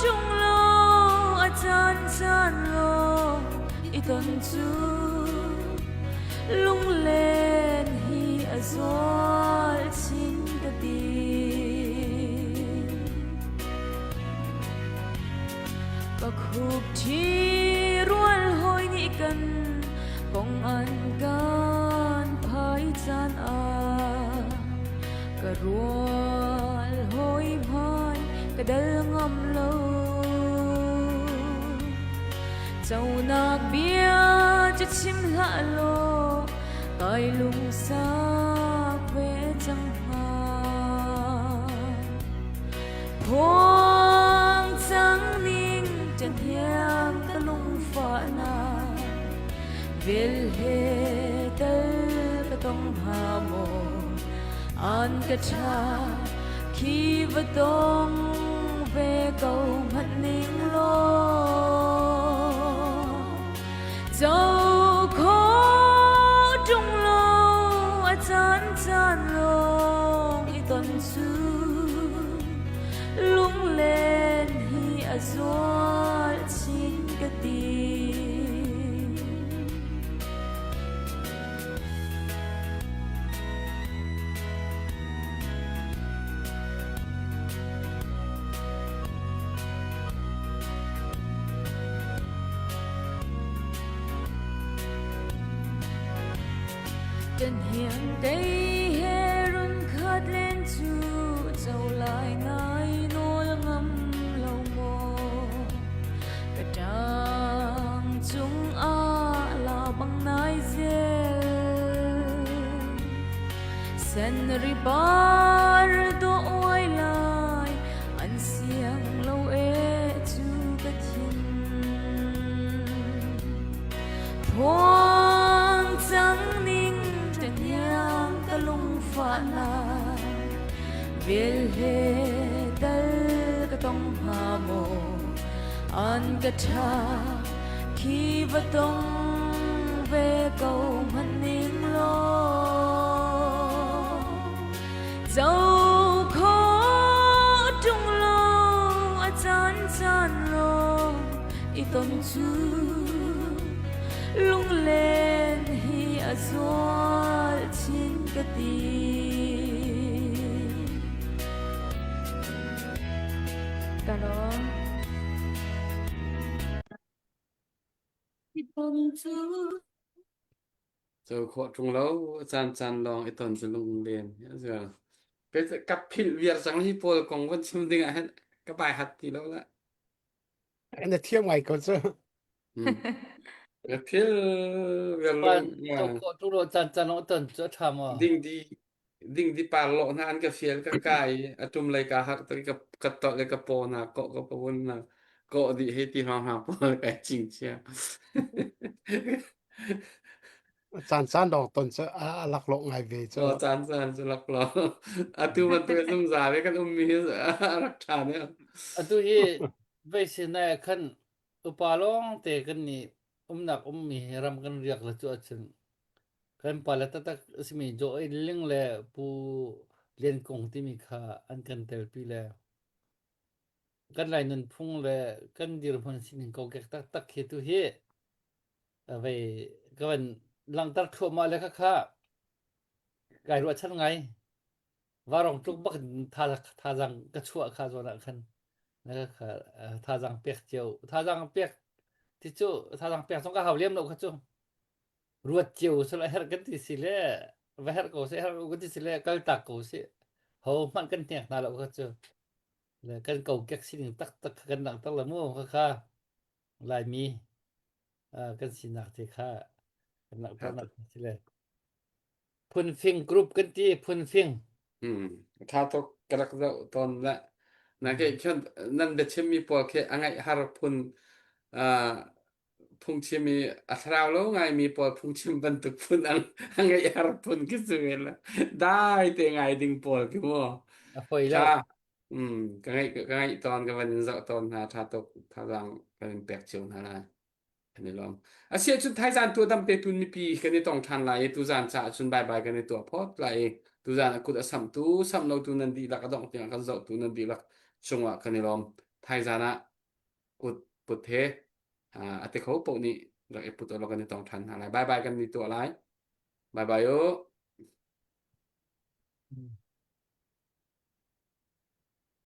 จงโลอาจารย์จันโลอีตนจูลุงเล่นฮีอซอลชินกะดีก็คูบที่ร่วนหอยนี่กันปองอันกันภายจานก็รัวหอยพายก็เดินงำโลเจ้านักเบียจะชิมละโลกายลุงสาเวจังหาพวงจังนิ่ง trên hiang ta lung phá na vil he tel ka tong ha mo an ka cha khi vật tông về cầu mặt ninh lo dẫu khó trong lâu chán chán lòng i tuần su lung lên hi azul xin cái tim trên hiền đây he run khát lên chu dầu lại ngay nỗi ngâm lâu mồ cả trang chúng a là bằng nai dê sen ri bar do oi lai an siang lâu e chu cái thiên thoáng trắng ninh trên nhang ta lung phá na vil he dal ka tong ha mo an ka tha khi va tong về cầu man ning lo dẫu khó trong lo chan chan lo i ton chu lung lên hi azul chin ka ti Kalom dẫu khó trong lâu chan chan lòng i ton chu lung lên giờ cái cặp phim Việt rằng hi pol còn vẫn chim đinh hết các bài hát thì lâuละ อันนี้เที่ยงไว้ก็จะ cái phim Việt Bạn luôn tôi mà có chúng tôi chăn chăn nó tuần chỗ tham à ding di parlo na an ka fiel ka kai atum lai ka har ta ka to le ka po na ko pon na ko di he ti ha po ka ching chia อาจารย์สานดอกตนจะหลักโลกไงเวจะ cho chan chan chu lak lo atu man tu sum za le kan mi rak tha ne à tôi hi bây giờ này khăn upalong te kan ni nặc mi ram kan riak la chu achun kan pala ta tak simi jo ai ling le pu len kong ti mi kha an kan tel pi le kan lai nun phung le kan dir phon sin ko kek tak tak he tu hi a ve kan lang tar thu ma le kha kha gai ro chan ngai warong tuk bak tha jang ka chua kha zo na khan na kha tha jang pek cheu tha jang pek ti chu tha jang pek song ka haw lem no kha chu ruột chiều sẽ lại hết cái gì xí lệ và hết cổ sẽ hết cái gì lệ cái tạc cổ sẽ hầu man cái nhạc nào cũng có chưa là cái cầu các xin tắc tắc cái nặng tắc là mua kha kha lại mi cái xin nặng thì kha cái nặng tắc nặng xí lệ phun phim group cái gì phun phim tha to krak za ton la na ke khan nan be chemi po ke angai har phun phung chim mi atrao lo ngai mi po phung chim ban tuk phun angai har phun ki suela dai te ngai ding pol ki mo phơi cha ra cái ngay ton cái vấn dạo ton ha tha tục tha rằng cái bẹc chiều ha là cái này lòng à xe chút thái gian tua đâm pe tun mi pi cái này tòng than lại tu gian trả chun bye bye cái này tua pot lại tu gian cũng đã sắm tu sắm lâu tu nên đi là cái động tiếng cái dậu tu nên đi là chung à cái này lòng thái gian á cũng bút thế à te khâu bộ nị rồi bút ở cái này tòng than ha lại bye bye cái này tua lại bye bye yo